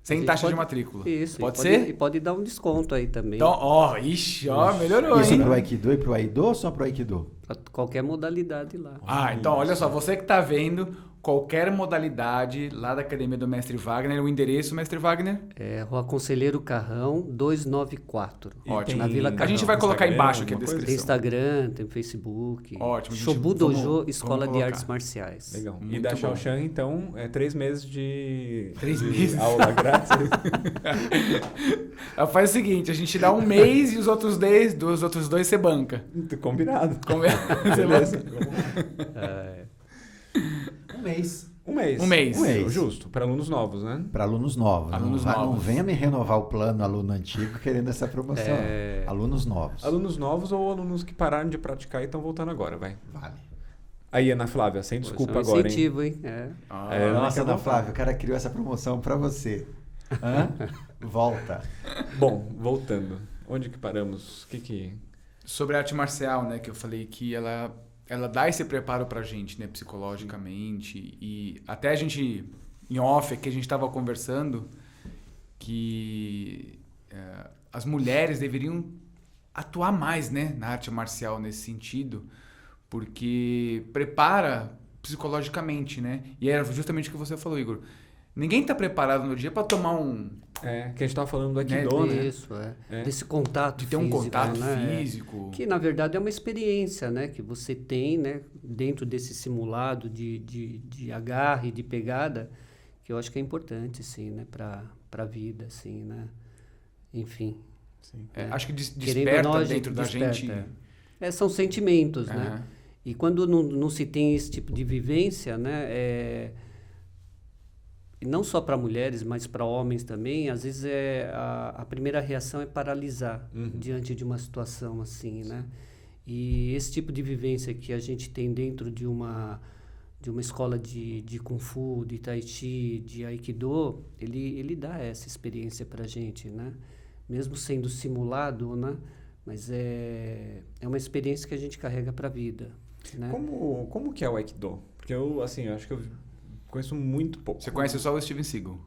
Sem taxa de matrícula. Isso. Pode ser? E pode dar um desconto aí também. Então, melhorou, Isso hein? pro Aikido e pro Aido ou só pro Aikido? Pra qualquer modalidade lá. Então olha só, você que tá vendo, qualquer modalidade lá da Academia do Mestre Wagner, o endereço, Mestre Wagner? É Rua Conselheiro Carrão, 294. Ótimo. Na Vila Carrão. A gente vai colocar embaixo aqui a alguma coisa? descrição. Tem Instagram, tem Facebook. Ótimo. Shobu Dojo, vamos Escola de colocar. Artes Marciais. Legal. Muito E da bom. Shaoshang, então, 3 meses de 3 meses. aula grátis. Ela faz o seguinte, a gente dá 1 mês e os outros 2 você banca. Combinado. Você Beleza. Um mês. Um mês. Um Justo. Para alunos novos, né? Para alunos novos. Alunos Não novos. venha me renovar o plano aluno antigo querendo essa promoção. Alunos novos. Alunos novos ou alunos que pararam de praticar e estão voltando agora, vai. Vale. Aí, Ana Flávia, sem desculpa Poxa, é um agora, hein? incentivo, hein? Nossa, Ana Flávia, o cara criou essa promoção para você. Volta. Bom, voltando. Onde que paramos? Sobre a arte marcial, né, que eu falei que ela dá esse preparo pra gente, né, psicologicamente, e até a gente, em off, que a gente estava conversando, que as mulheres deveriam atuar mais, né, na arte marcial nesse sentido, porque prepara psicologicamente, né, e era justamente o que você falou, Igor. Ninguém está preparado no dia para tomar um... que a gente estava falando do Aikido, né? Isso, desse contato de ter físico. um contato né? físico. Que, na verdade, é uma experiência, né? Que você tem, né? Dentro desse simulado de agarre, de pegada, que eu acho que é importante, sim, né? Para a vida, assim, né? Enfim. Sim. Acho que desperta dentro da gente... São sentimentos, né? E quando não se tem esse tipo de vivência, né? E não só para mulheres, mas para homens também, às vezes a primeira reação é paralisar diante de uma situação assim, né? E esse tipo de vivência que a gente tem dentro de uma escola de Kung Fu, de Tai Chi, de Aikido, ele dá essa experiência para a gente, né? Mesmo sendo simulado, né? Mas é uma experiência que a gente carrega para a vida, né? Como que é o Aikido? Porque eu acho que eu Conheço muito pouco. Você conhece só o Steven Seagal?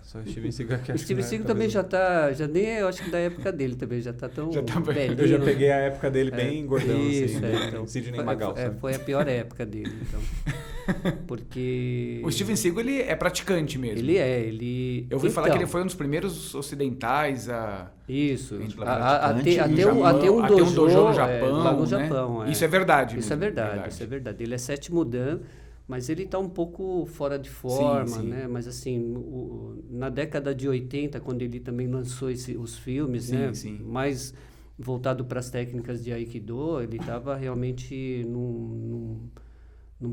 Só o Steven Seagal que O acho Steven que Seagal também já tá, já nem é, eu acho que da época dele também, já tá tão Já tá bem. velhinho. Eu já peguei a época dele bem gordão, Isso, assim, então. Sidney Magal, sabe? Foi a pior época dele, então. Porque... O Steven Seagal, ele é praticante mesmo. Ele... Eu ouvi falar que Então, ele foi um dos primeiros ocidentais a... Isso. Entre praticante Até e um dojo no Japão, lá no né? Japão. Isso é verdade Isso mesmo, é verdade, isso é verdade. Ele é 7º Dan, mas ele está um pouco fora de forma, sim. né? Mas assim, na década de 80, quando ele também lançou os filmes, Sim, né? sim. Mais voltado para as técnicas de Aikido, ele estava realmente num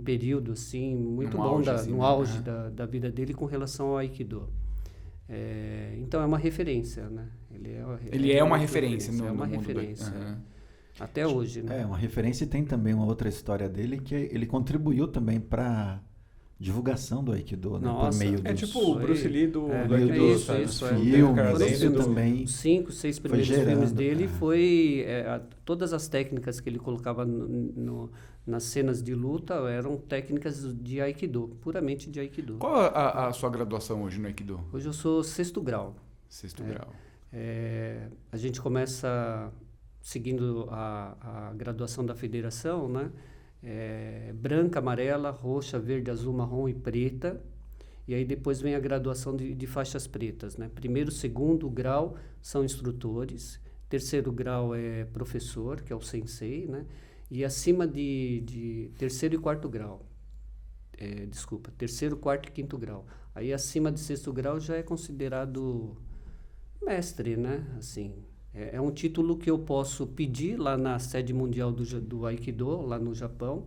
período assim muito Num bom, auge, assim, no né? auge da vida dele com relação ao Aikido. Então é uma referência, né? Ele é uma referência no é uma mundo do- referência. Aham. Até hoje, né? É uma referência, e tem também uma outra história dele que ele contribuiu também para divulgação do Aikido, né? Nossa, por meio É dos... tipo o Bruce Lee do meio Aikido, dos sabe? isso, David filmes, Carradine isso do- também. Os 5, 6 primeiros gerando, filmes dele é. foi... todas as técnicas que ele colocava nas cenas de luta eram técnicas de Aikido, puramente de Aikido. Qual a sua graduação hoje no Aikido? Hoje eu sou 6º grau. Sexto grau. A gente começa seguindo a graduação da federação, né? Branca, amarela, roxa, verde, azul, marrom e preta. E aí depois vem a graduação de faixas pretas, né? 1º, 2º grau são instrutores. 3º grau é professor, que é o sensei, né? E acima de 3º e 4º grau. 3º, 4º e 5º grau. Aí acima de 6º grau já é considerado mestre, né? Assim, é um título que eu posso pedir lá na sede mundial do Aikido, lá no Japão.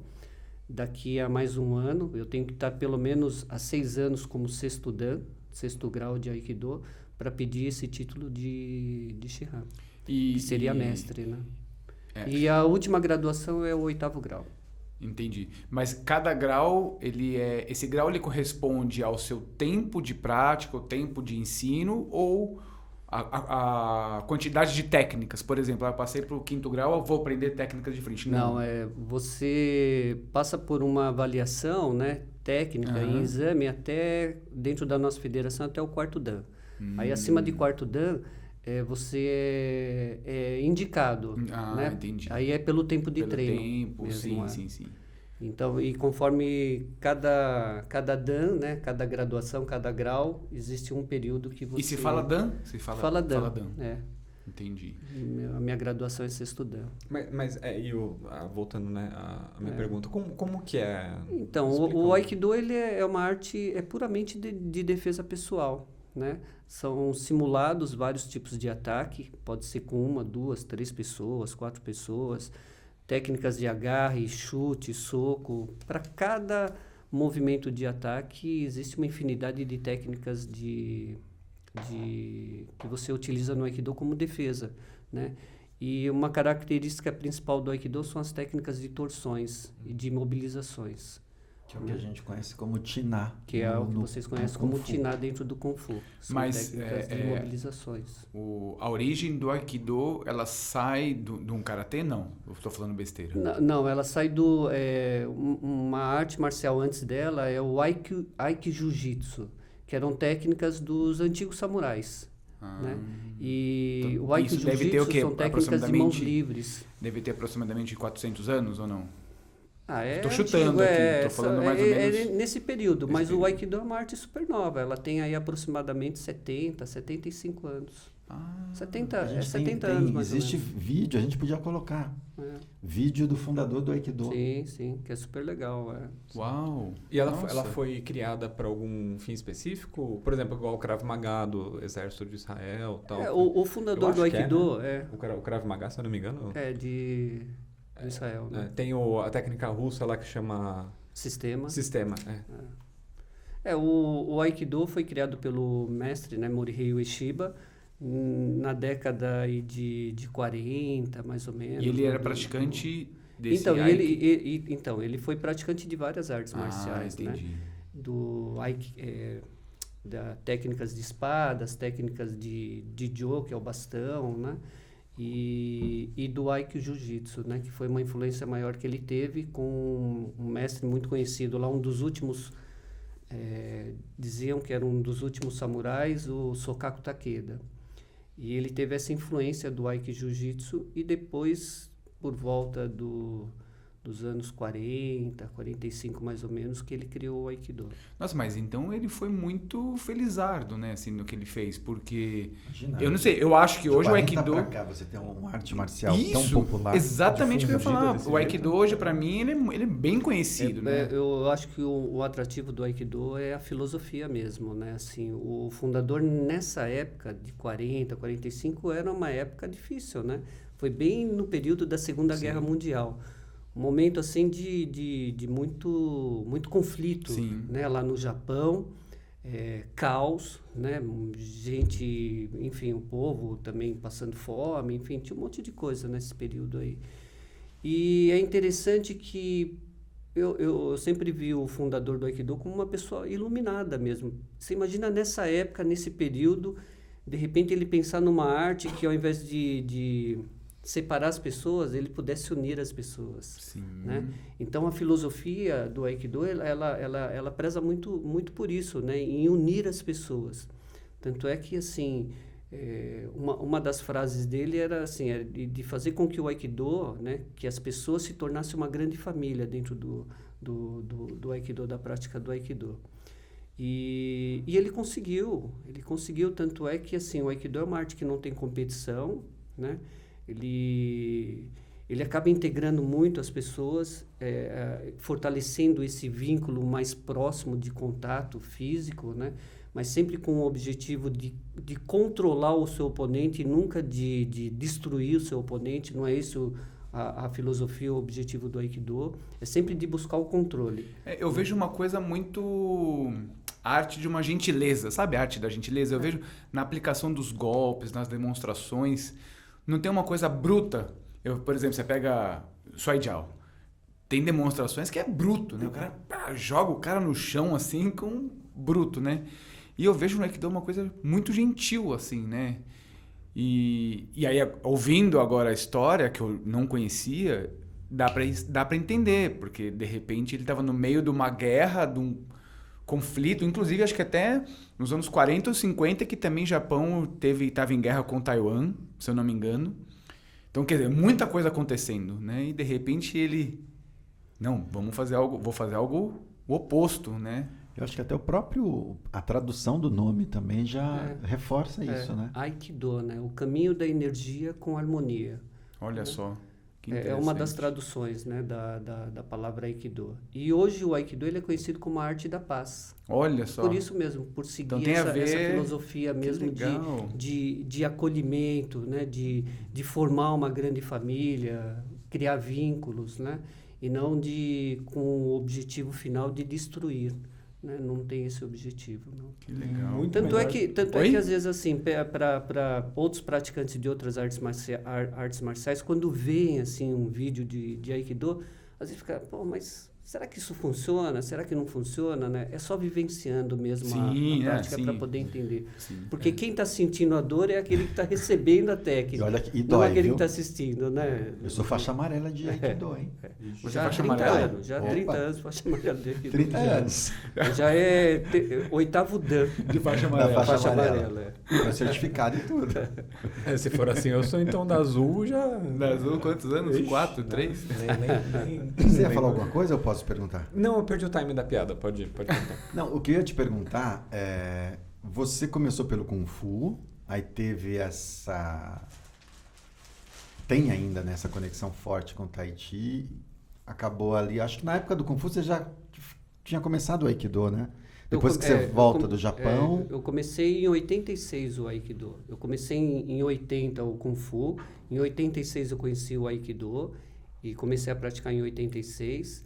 Daqui a mais um ano, eu tenho que estar pelo menos há 6 anos como 6º Dan, 6º grau de Aikido, para pedir esse título de Shihan, que seria mestre, né? E a última graduação é o 8º grau. Entendi. Mas cada grau, esse grau ele corresponde ao seu tempo de prática, o tempo de ensino, ou a quantidade de técnicas? Por exemplo, eu passei para o 5º grau, eu vou aprender técnicas de frente. Não, você passa por uma avaliação, né, técnica em exame até, dentro da nossa federação, até o 4º Dan. Aí acima de 4º Dan, você é indicado, né? Entendi. Aí é pelo tempo de Pelo treino. tempo, mesmo, sim. Então, e conforme cada Dan, né, cada graduação, cada grau, existe um período que você... E se fala Dan? Fala Dan. Entendi. A minha graduação é 6º Dan. Mas voltando, né, a minha pergunta, como que é? Então, o Aikido ele é uma arte puramente de defesa pessoal, né? São simulados vários tipos de ataque, pode ser com 1, 2, 3 pessoas, 4 pessoas, técnicas de agarre, chute, soco. Para cada movimento de ataque existe uma infinidade de técnicas que você utiliza no Aikido como defesa, né? E uma característica principal do Aikido são as técnicas de torções e de mobilizações. Que é o que a gente conhece como Tiná. Que é o que vocês conhecem como Tiná dentro do Kung Fu. São Mas, técnicas de mobilizações. A origem do Aikido, ela sai de um karatê? Não, eu estou falando besteira. Não, ela sai uma arte marcial antes dela é o Aiki-Jiu-Jitsu, que eram técnicas dos antigos samurais. Né? E Então, o Aiki-Jiu-Jitsu são técnicas de mãos livres. Deve ter aproximadamente 400 anos ou não? Tô chutando aqui, tô falando mais ou menos... nesse período, mas o Aikido é uma arte super nova. Ela tem aí aproximadamente 70, 75 anos. 70 anos, mais existe ou menos. vídeo, a gente podia colocar. Vídeo do fundador do Aikido. Sim, que é super legal. Uau! E ela foi criada para algum fim específico? Por exemplo, igual o Krav Maga do Exército de Israel, tal. O fundador do Aikido O Krav Maga, se eu não me engano. De Israel, né? Tem a técnica russa lá que chama... Sistema. O O Aikido foi criado pelo mestre, né, Morihei Ueshiba, na década aí de 40, mais ou menos. E ele era praticante desse Então, ele foi praticante de várias artes marciais, entendi. né? Da técnicas de espadas, técnicas de Jo, que é o bastão, né? E do Aikido Jiu-Jitsu, né? Que foi uma influência maior que ele teve com um mestre muito conhecido lá, um dos últimos diziam que era um dos últimos samurais, o Sokaku Takeda. E ele teve essa influência do Aiki Jiu-Jitsu e depois, por volta dos anos 40, 45 mais ou menos, que ele criou o Aikido. Nossa, mas então ele foi muito felizardo, né, assim, no que ele fez, porque... Imagina, eu não sei, eu acho que hoje o 40 Aikido... pra cá, você tem uma arte marcial Isso, tão popular. exatamente o que eu ia difundida falar. desse O Aikido jeito. hoje, pra mim, ele é bem conhecido, né? Eu acho que o atrativo do Aikido é a filosofia mesmo, né? Assim, o fundador nessa época de 40, 45 era uma época difícil, né? Foi bem no período da Segunda Guerra Mundial. Um momento assim de muito conflito, Sim. né? Lá no Japão, caos, né? Gente, enfim, o povo também passando fome, enfim, tinha um monte de coisa nesse período aí. E é interessante que eu sempre vi o fundador do Aikido como uma pessoa iluminada mesmo. Você imagina nessa época, nesse período, de repente ele pensar numa arte que ao invés de separar as pessoas, ele pudesse unir as pessoas. Sim. Né? Então a filosofia do Aikido, ela preza muito, muito por isso, né? Em unir as pessoas. Tanto é que, assim, uma das frases dele era assim, de fazer com que o Aikido, né? Que as pessoas se tornassem uma grande família dentro do Aikido, da prática do Aikido. E ele conseguiu, tanto é que, assim, o Aikido é uma arte que não tem competição, né? Ele acaba integrando muito as pessoas, fortalecendo esse vínculo mais próximo de contato físico, né? Mas sempre com o objetivo de controlar o seu oponente e nunca de destruir o seu oponente. Não é isso a filosofia, o objetivo do Aikido. É sempre de buscar o controle. Eu vejo uma coisa muito... a arte de uma gentileza, sabe a arte da gentileza? Eu vejo na aplicação dos golpes, nas demonstrações... Não tem uma coisa bruta. Por exemplo, você pega Suai Jiao. Tem demonstrações que é bruto, né? O cara joga o cara no chão, assim, com bruto, né? E eu vejo no Aikido uma coisa muito gentil, assim, né? E aí, ouvindo agora a história, que eu não conhecia, dá pra entender. Porque, de repente, ele estava no meio de uma guerra, de um conflito. Inclusive, acho que até nos anos 40 ou 50, que também o Japão estava em guerra com Taiwan, se eu não me engano. Então, quer dizer, muita coisa acontecendo, né? E, de repente, ele... Não, vou fazer algo o oposto, né? Eu acho que até a tradução do nome também já reforça isso, né? Aikido, né? O caminho da energia com harmonia. Olha só. É uma das traduções, né, da palavra Aikido. E hoje o Aikido ele é conhecido como a arte da paz. Olha só. Por isso mesmo, por seguir então, essa filosofia mesmo de acolhimento, né, de formar uma grande família, criar vínculos, né, e não com o objetivo final de destruir. Né? Não tem esse objetivo, não. Que legal. Tanto é que às vezes assim, para outros praticantes de outras artes marciais, quando veem assim um vídeo de Aikido, às vezes fica, pô, mas será que isso funciona? Será que não funciona, né? É só vivenciando mesmo a prática para poder entender. Sim, porque quem está sentindo a dor é aquele que está recebendo a técnica, não é aquele que está assistindo, né? Eu sou faixa amarela de Aikido, hein? Já há 30 anos, já há 30 anos faixa amarela de Aikido. 30 anos. Já é 8º Dan de faixa amarela. Da faixa amarela. Com certificado e tudo. Se for assim, eu sou então da Azul já... Da Azul, quantos anos? 4, 3? Você ia falar alguma coisa ou posso perguntar? Não, eu perdi o time da piada, pode contar. Não, o que eu ia te perguntar é... Você começou pelo Kung Fu, aí teve tem ainda nessa conexão forte com o Tai Chi, acabou ali, acho que na época do Kung Fu você já tinha começado o Aikido, né? Depois que você volta do Japão... eu comecei em 86 o Aikido. Eu comecei em 80 o Kung Fu, em 86 eu conheci o Aikido e comecei a praticar em 86.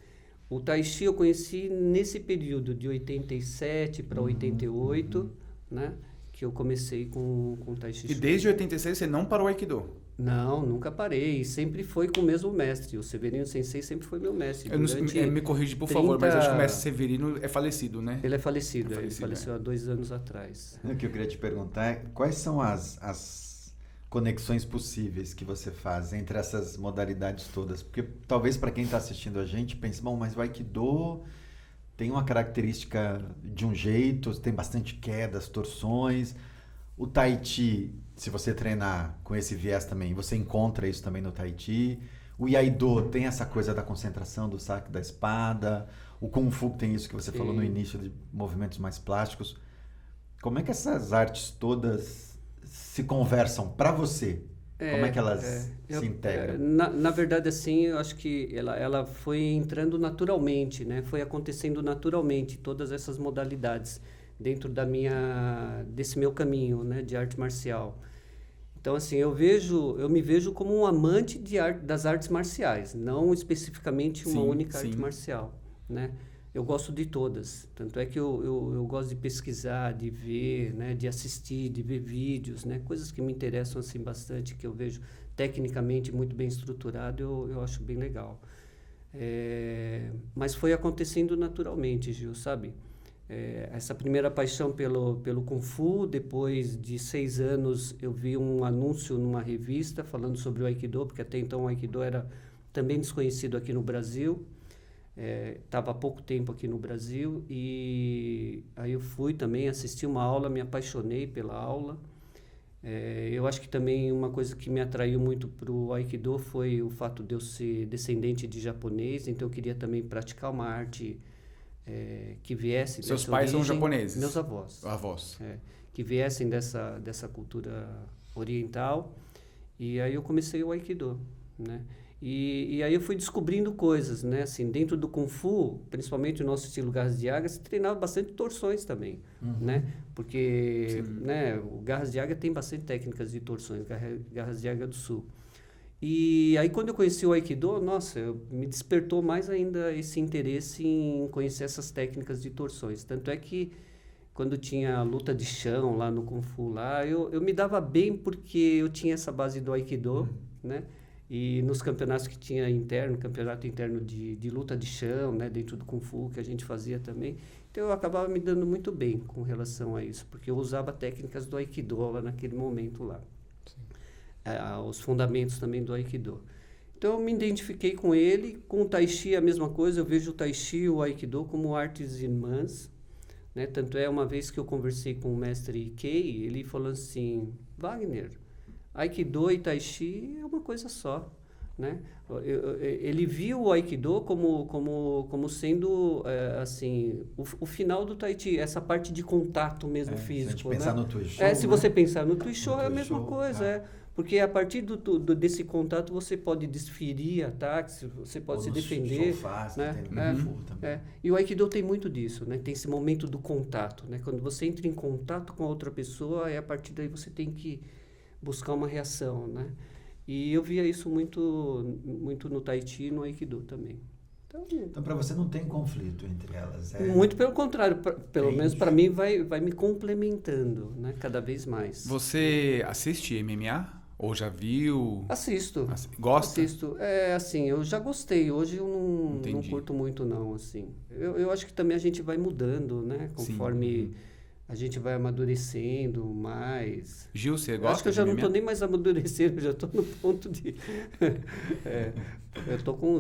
O Tai Chi eu conheci nesse período de 87 para 88, né? Que eu comecei com o Tai Chi. E desde 86 você não parou o Aikido? Não, nunca parei. Sempre foi com o mesmo mestre. O Severino Sensei sempre foi meu mestre. Me corrige, por favor, mas acho que o mestre Severino é falecido, né? Ele é falecido. Ele faleceu há 2 anos atrás. O que eu queria te perguntar é quais são as conexões possíveis que você faz entre essas modalidades todas? Porque talvez para quem está assistindo a gente pense, bom, mas o Aikido tem uma característica de um jeito, tem bastante quedas, torções. O Tai Chi, se você treinar com esse viés também, você encontra isso também no Tai Chi. O Iaido tem essa coisa da concentração, do saque da espada. O Kung Fu tem isso que você falou no início, de movimentos mais plásticos. Como é que essas artes todas se conversam para você? Como é que elas se integram? Na verdade, assim, eu acho que ela foi entrando naturalmente, né? Foi acontecendo naturalmente, todas essas modalidades dentro desse meu caminho, né, de arte marcial. Então, assim, eu me vejo como um amante das artes marciais, não especificamente uma única arte marcial, né? Eu gosto de todas, tanto é que eu gosto de pesquisar, de ver, né, de assistir, de ver vídeos, né, coisas que me interessam assim bastante, que eu vejo tecnicamente muito bem estruturado, eu acho bem legal. Mas foi acontecendo naturalmente, Gil, sabe? Essa primeira paixão pelo Kung Fu, depois de 6 anos eu vi um anúncio numa revista falando sobre o Aikido, porque até então o Aikido era também desconhecido aqui no Brasil, estava há pouco tempo aqui no Brasil, e aí eu fui também assistir uma aula, me apaixonei pela aula. Eu acho que também uma coisa que me atraiu muito para o Aikido foi o fato de eu ser descendente de japonês, então eu queria também praticar uma arte que viesse Seus dessa pais origem. são japoneses? Meus avós. Avós. Que viessem dessa cultura oriental. E aí eu comecei o Aikido, né? E aí eu fui descobrindo coisas, né? Assim, dentro do Kung Fu, principalmente o nosso estilo Garras de Águia, se treinava bastante torções também, né? Porque, né, o Garras de Águia tem bastante técnicas de torções, Garras de Águia do Sul. E aí quando eu conheci o Aikido, nossa, me despertou mais ainda esse interesse em conhecer essas técnicas de torções. Tanto é que quando tinha luta de chão lá no Kung Fu, lá, eu me dava bem porque eu tinha essa base do Aikido, né? E nos campeonatos que tinha campeonato interno de luta de chão, né, dentro do Kung Fu, que a gente fazia também. Então eu acabava me dando muito bem com relação a isso, porque eu usava técnicas do Aikido lá naquele momento lá. Os fundamentos também do Aikido. Então eu me identifiquei com ele, com o Tai Chi a mesma coisa, eu vejo o Tai Chi e o Aikido como artes irmãs, né? Tanto é, uma vez que eu conversei com o mestre Ikei, ele falou assim, Wagner, Aikido e Tai Chi é uma coisa só, né? Ele viu o Aikido como sendo, assim, o final do Tai Chi, essa parte de contato mesmo físico. Se a gente pensar no Tuisho, se você pensar no Tuisho, é a mesma coisa, porque a partir desse contato você pode desferir ataques, você pode se defender. E o Aikido tem muito disso, né? Tem esse momento do contato, né? Quando você entra em contato com a outra pessoa, a partir daí você tem que buscar uma reação, né? E eu via isso muito no Tai Chi e no Aikido também. Então para você não tem conflito entre elas? Muito pelo contrário, pelo menos para mim vai me complementando, né? Cada vez mais. Você assiste MMA? Ou já viu? Assisto. Gosta? Assisto. Assim, eu já gostei. Hoje eu não curto muito, não, assim. Eu acho que também a gente vai mudando, né? Conforme a gente vai amadurecendo mais. Gil, você gosta? Acho que eu já não estou nem mais amadurecendo, eu já estou no ponto de... eu estou com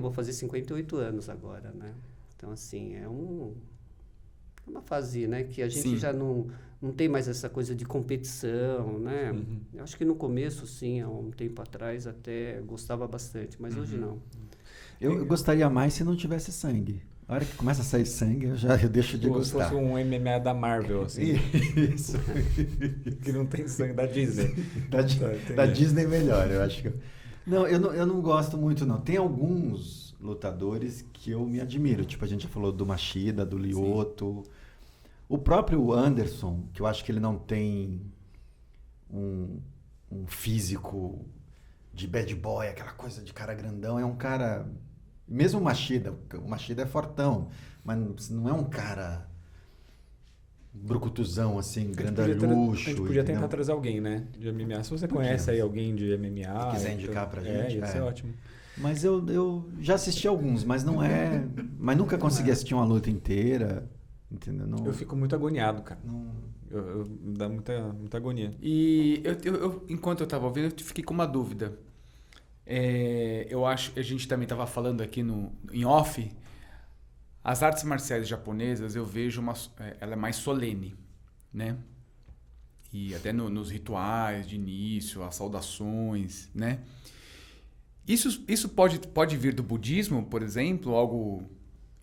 vou fazer 58 anos agora, né? Então, assim, é uma fase, né? Que a gente já não tem mais essa coisa de competição, né? Eu acho que no começo, sim, há um tempo atrás, até gostava bastante, mas hoje não. Eu gostaria mais se não tivesse sangue. A hora que começa a sair sangue, eu deixo de gostar. Se fosse um MMA da Marvel, assim. Isso. Que não tem sangue, da Disney. Da Disney melhor, eu acho que... Não, eu não gosto muito, não. Tem alguns lutadores que eu me admiro. Tipo, a gente já falou do Machida, do Lyoto. O próprio Anderson, que eu acho que ele não tem um físico de bad boy, aquela coisa de cara grandão. É um cara... Mesmo o Machida é fortão, mas não é um cara brucutuzão, assim, grandalhucho. A gente podia tentar trazer alguém, né, de MMA. Se você conhece aí alguém de MMA... Se quiser indicar pra gente. Ia ser ótimo. Mas eu já assisti alguns, mas não é... Mas nunca consegui assistir uma luta inteira, entendeu? Não, eu fico muito agoniado, cara. Me dá muita agonia. E enquanto eu tava ouvindo, eu fiquei com uma dúvida. Eu acho que a gente também estava falando aqui em off, As artes marciais japonesas, eu vejo ela é mais solene, né? E até nos rituais de início, as saudações, né? Isso pode vir do budismo, por exemplo, algo...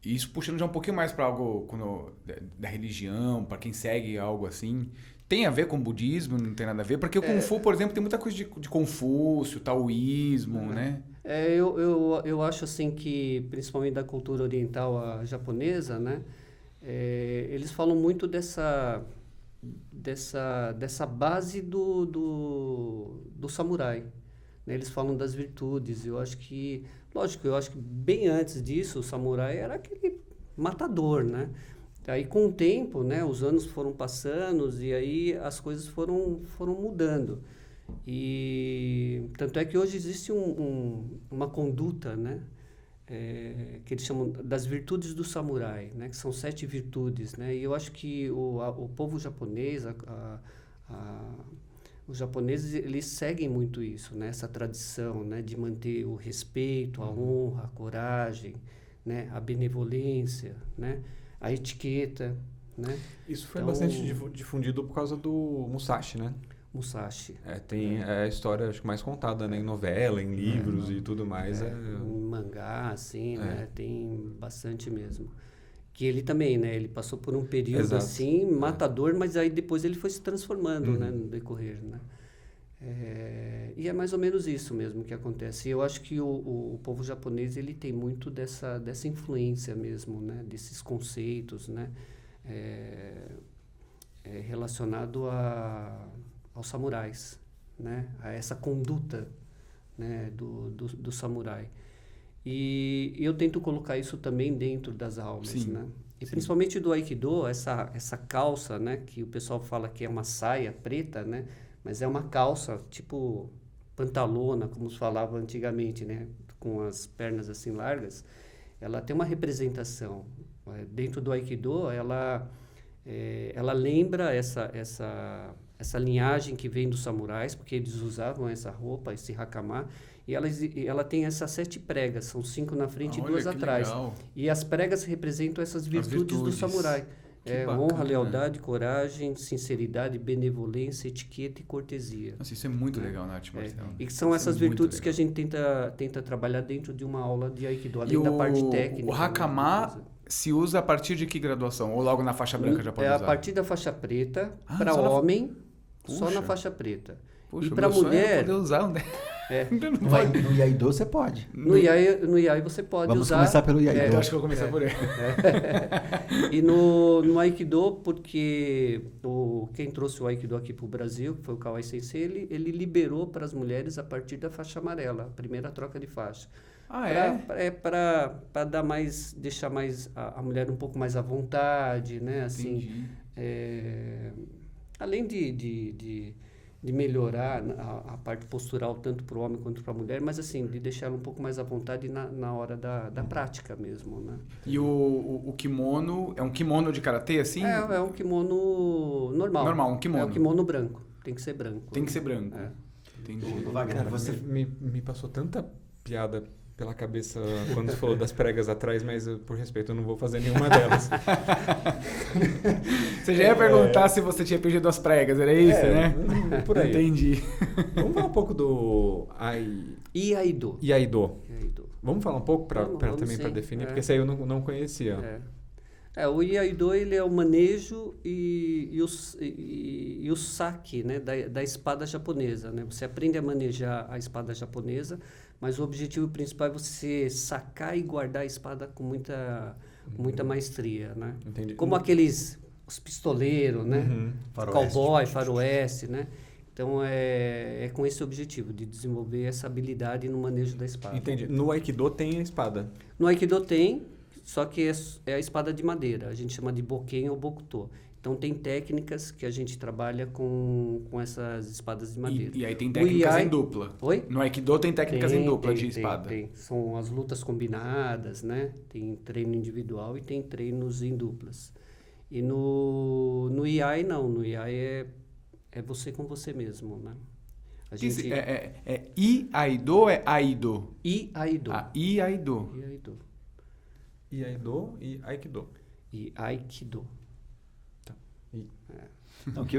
Isso puxando já um pouquinho mais para algo da religião, para quem segue algo assim. Tem a ver com o budismo? Não tem nada a ver? Porque o Kung Fu, por exemplo, tem muita coisa de Confúcio, taoísmo, né? Eu acho assim que, principalmente da cultura oriental a japonesa, né? Eles falam muito dessa base do samurai. Né? Eles falam das virtudes. Eu acho que bem antes disso, o samurai era aquele matador, né? Aí, com o tempo, né, os anos foram passando e aí as coisas foram mudando. E tanto é que hoje existe uma conduta, né, que eles chamam das virtudes do samurai, né, que são 7 virtudes, né? E eu acho que o povo japonês, os japoneses, eles seguem muito isso, né? Essa tradição, né? De manter o respeito, a honra, a coragem, né? A benevolência, né? A etiqueta, né? Isso foi bastante difundido por causa do Musashi, né? Musashi. Tem a história, acho que mais contada, né? Em novela, em livros e tudo mais. Em mangá, assim, né? Tem bastante mesmo. Que ele também, né? Ele passou por um período assim, matador, mas aí depois ele foi se transformando, né? No decorrer, né? E é mais ou menos isso mesmo que acontece. E eu acho que o povo japonês, ele tem muito dessa influência mesmo, né? Desses conceitos, né? Relacionado aos samurais, né? A essa conduta, né? do samurai. E eu tento colocar isso também dentro das aulas, né? E principalmente do Aikido, essa calça, né? Que o pessoal fala que é uma saia preta, né? Mas é uma calça, tipo pantalona, como se falava antigamente, né? Com as pernas assim largas. Ela tem uma representação. Dentro do Aikido, ela lembra essa linhagem que vem dos samurais, porque eles usavam essa roupa, esse hakama. E ela tem essas 7 pregas, são 5 na frente e 2 atrás. Legal. E as pregas representam essas virtudes do samurai. Honra, lealdade, coragem, sinceridade, benevolência, etiqueta e cortesia. Nossa, isso é muito legal na arte marcial. E são essas virtudes que a gente tenta trabalhar dentro de uma aula de Aikido, além da parte técnica. O hakama se usa a partir de que graduação? Ou logo na faixa branca já pode usar? A partir da faixa preta, para homem, só na faixa preta. Puxa, e para mulher... poder usar, né? No Iaido você pode. No Iai você pode Vamos usar. começar pelo Iaido. Eu acho que eu vou começar por ele. E no Aikido, porque quem trouxe o Aikido aqui para o Brasil, que foi o Kawai Sensei, ele liberou para as mulheres a partir da faixa amarela, a primeira troca de faixa. Para dar mais, deixar mais a mulher um pouco mais à vontade, né? Assim, além de melhorar a parte postural tanto para o homem quanto para a mulher, mas assim, de deixar ela um pouco mais à vontade na hora da prática mesmo, né? E o kimono, é um kimono de karatê, assim? É um kimono normal. Normal, um kimono. É um kimono branco, tem que ser branco. Tem que ser branco. Entendi. Cara, você me passou tanta piada pela cabeça quando você falou das pregas atrás, mas por respeito eu não vou fazer nenhuma delas. Você já ia perguntar se você tinha perdido as pregas, era isso, né? Por aí. Entendi. Vamos falar um pouco do Iaido. Vamos falar um pouco também para definir, porque esse aí eu não conhecia. O Iaido, ele é o manejo e o saque, né, da espada japonesa, né? Você aprende a manejar a espada japonesa, mas o objetivo principal é você sacar e guardar a espada com muita maestria, né? Entendi. Como os pistoleiros, né? Cowboy, faroeste, né? Então, é com esse objetivo, de desenvolver essa habilidade no manejo da espada. Entendi. No Aikido tem a espada? No Aikido tem, só que é a espada de madeira. A gente chama de boken ou bokuto. Então, tem técnicas que a gente trabalha com essas espadas de madeira. E aí tem técnicas em dupla? Oi? No Aikido tem técnicas em dupla de espada? Tem. São as lutas combinadas, né? Tem treino individual e tem treinos em duplas. E no Iai, não. No Iai é você com você mesmo, né? Iaido ou é Aido? Iaido. Iaido. Iaido e Aikido. E Aikido. Não, que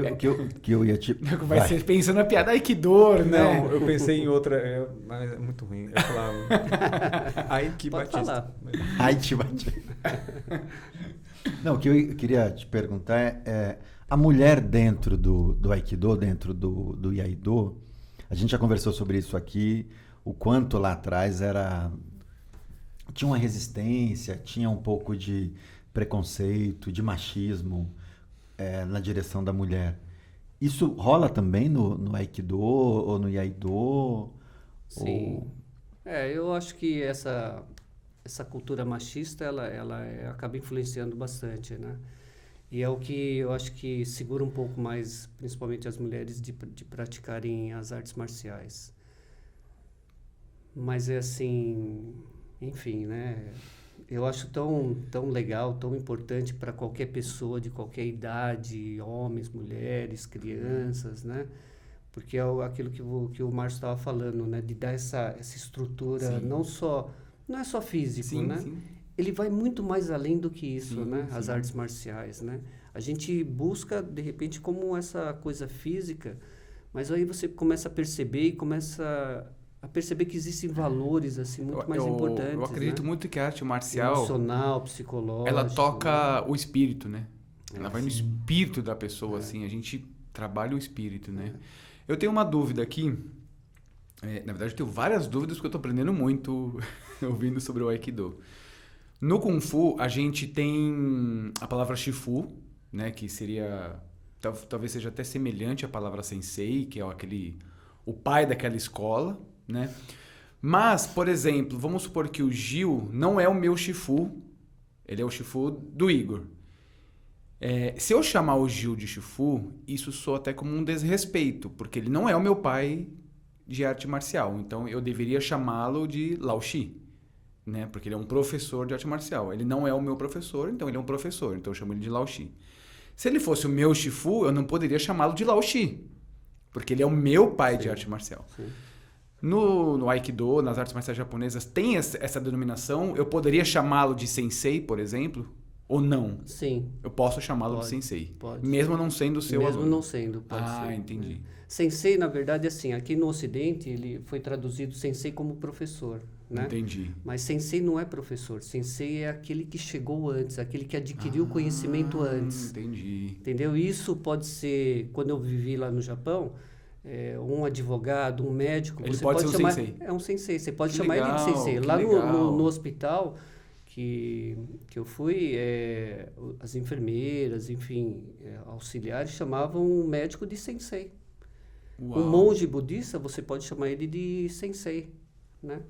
eu ia te... Vai ser pensando na piada, ai que dor, né? Não, eu pensei em outra, mas é muito ruim. Eu falava Aiki Pode Batista. falar. Ai, te bati. Não, o que eu queria te perguntar é a mulher dentro do Aikido, dentro do Iaido, a gente já conversou sobre isso aqui, o quanto lá atrás tinha uma resistência, tinha um pouco de preconceito, de machismo na direção da mulher. Isso rola também no Aikido ou no Iaido? Sim. Eu acho que essa cultura machista, ela acaba influenciando bastante, né? E é o que eu acho que segura um pouco mais, principalmente as mulheres, de praticarem as artes marciais. Mas é assim, enfim, né? Eu acho tão legal, tão importante para qualquer pessoa de qualquer idade, homens, mulheres, crianças, né? Porque é aquilo que o Márcio estava falando, né? De dar essa estrutura, Sim. não é só físico, Sim, né? sim. Ele vai muito mais além do que isso, Sim, né? As sim. artes marciais, né? A gente busca, de repente, como essa coisa física, mas aí você começa a perceber e começa a perceber que existem valores, assim, muito mais importantes, Eu acredito né? muito que a arte marcial, Emocional, psicológico. ela toca né? o espírito, né? Ela vai no sim. espírito da pessoa, assim. A gente trabalha o espírito, né? Eu tenho uma dúvida aqui. Na verdade, eu tenho várias dúvidas porque eu estou aprendendo muito ouvindo sobre o Aikido. No Kung Fu, a gente tem a palavra Shifu, né? Que seria... Talvez seja até semelhante à palavra Sensei, que é o pai daquela escola, né? Mas, por exemplo, vamos supor que o Gil não é o meu Shifu, ele é o Shifu do Igor. Se eu chamar o Gil de Shifu, isso soa até como um desrespeito, porque ele não é o meu pai de arte marcial. Então, eu deveria chamá-lo de Lao Shi, né? Porque ele é um professor de arte marcial. Ele não é o meu professor, então ele é um professor. Então, eu chamo ele de Lao Shi. Se ele fosse o meu Shifu, eu não poderia chamá-lo de Lao Shi, porque ele é o meu pai de arte marcial. Sim. No Aikido, nas artes marciais japonesas, tem essa denominação. Eu poderia chamá-lo de Sensei, por exemplo, ou não? Sim. Eu posso chamá-lo de Pode, Sensei, pode. mesmo não sendo o seu Mesmo aluno. não sendo, pode ser. Entendi. Né? Sensei, na verdade, assim, aqui no Ocidente, ele foi traduzido Sensei como professor, né? Entendi. Mas Sensei não é professor. Sensei é aquele que chegou antes, aquele que adquiriu conhecimento antes. Entendi. Entendeu? Isso pode ser, quando eu vivi lá no Japão, um advogado, um médico, Ele você pode ser um chamar, sensei. é um sensei, você pode Que chamar ele de legal, sensei. que Lá legal. no hospital que eu fui, as enfermeiras, enfim, auxiliares chamavam o médico de sensei. Uau. Um monge budista, você pode chamar ele de sensei, né?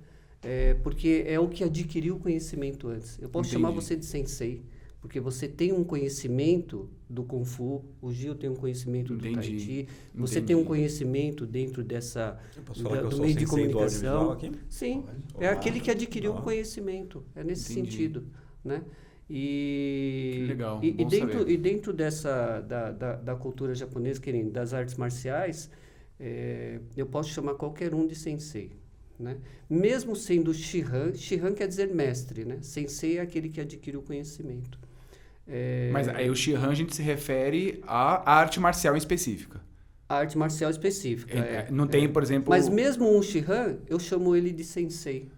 Porque é o que adquiriu o conhecimento antes. Eu posso chamar Entendi. você de sensei, porque você tem um conhecimento do Kung Fu, o Gil tem um conhecimento do Tai Chi, você tem um conhecimento dentro Eu posso falar que eu do sou meio de sensei do comunicação. audiovisual aqui? Sim, Pode. é aquele que adquiriu Olá. um conhecimento, é nesse Entendi. sentido, né? E, Que legal, e bom dentro, saber. e dentro da cultura japonesa, das artes marciais, eu posso chamar qualquer um de sensei, né? Mesmo sendo Shihan quer dizer mestre, né? Sensei é aquele que adquiriu o conhecimento. Mas aí o Shihan a gente se refere à arte marcial em específica. A arte marcial específica. Não tem, por exemplo... Mas mesmo um Shihan, eu chamo ele de sensei.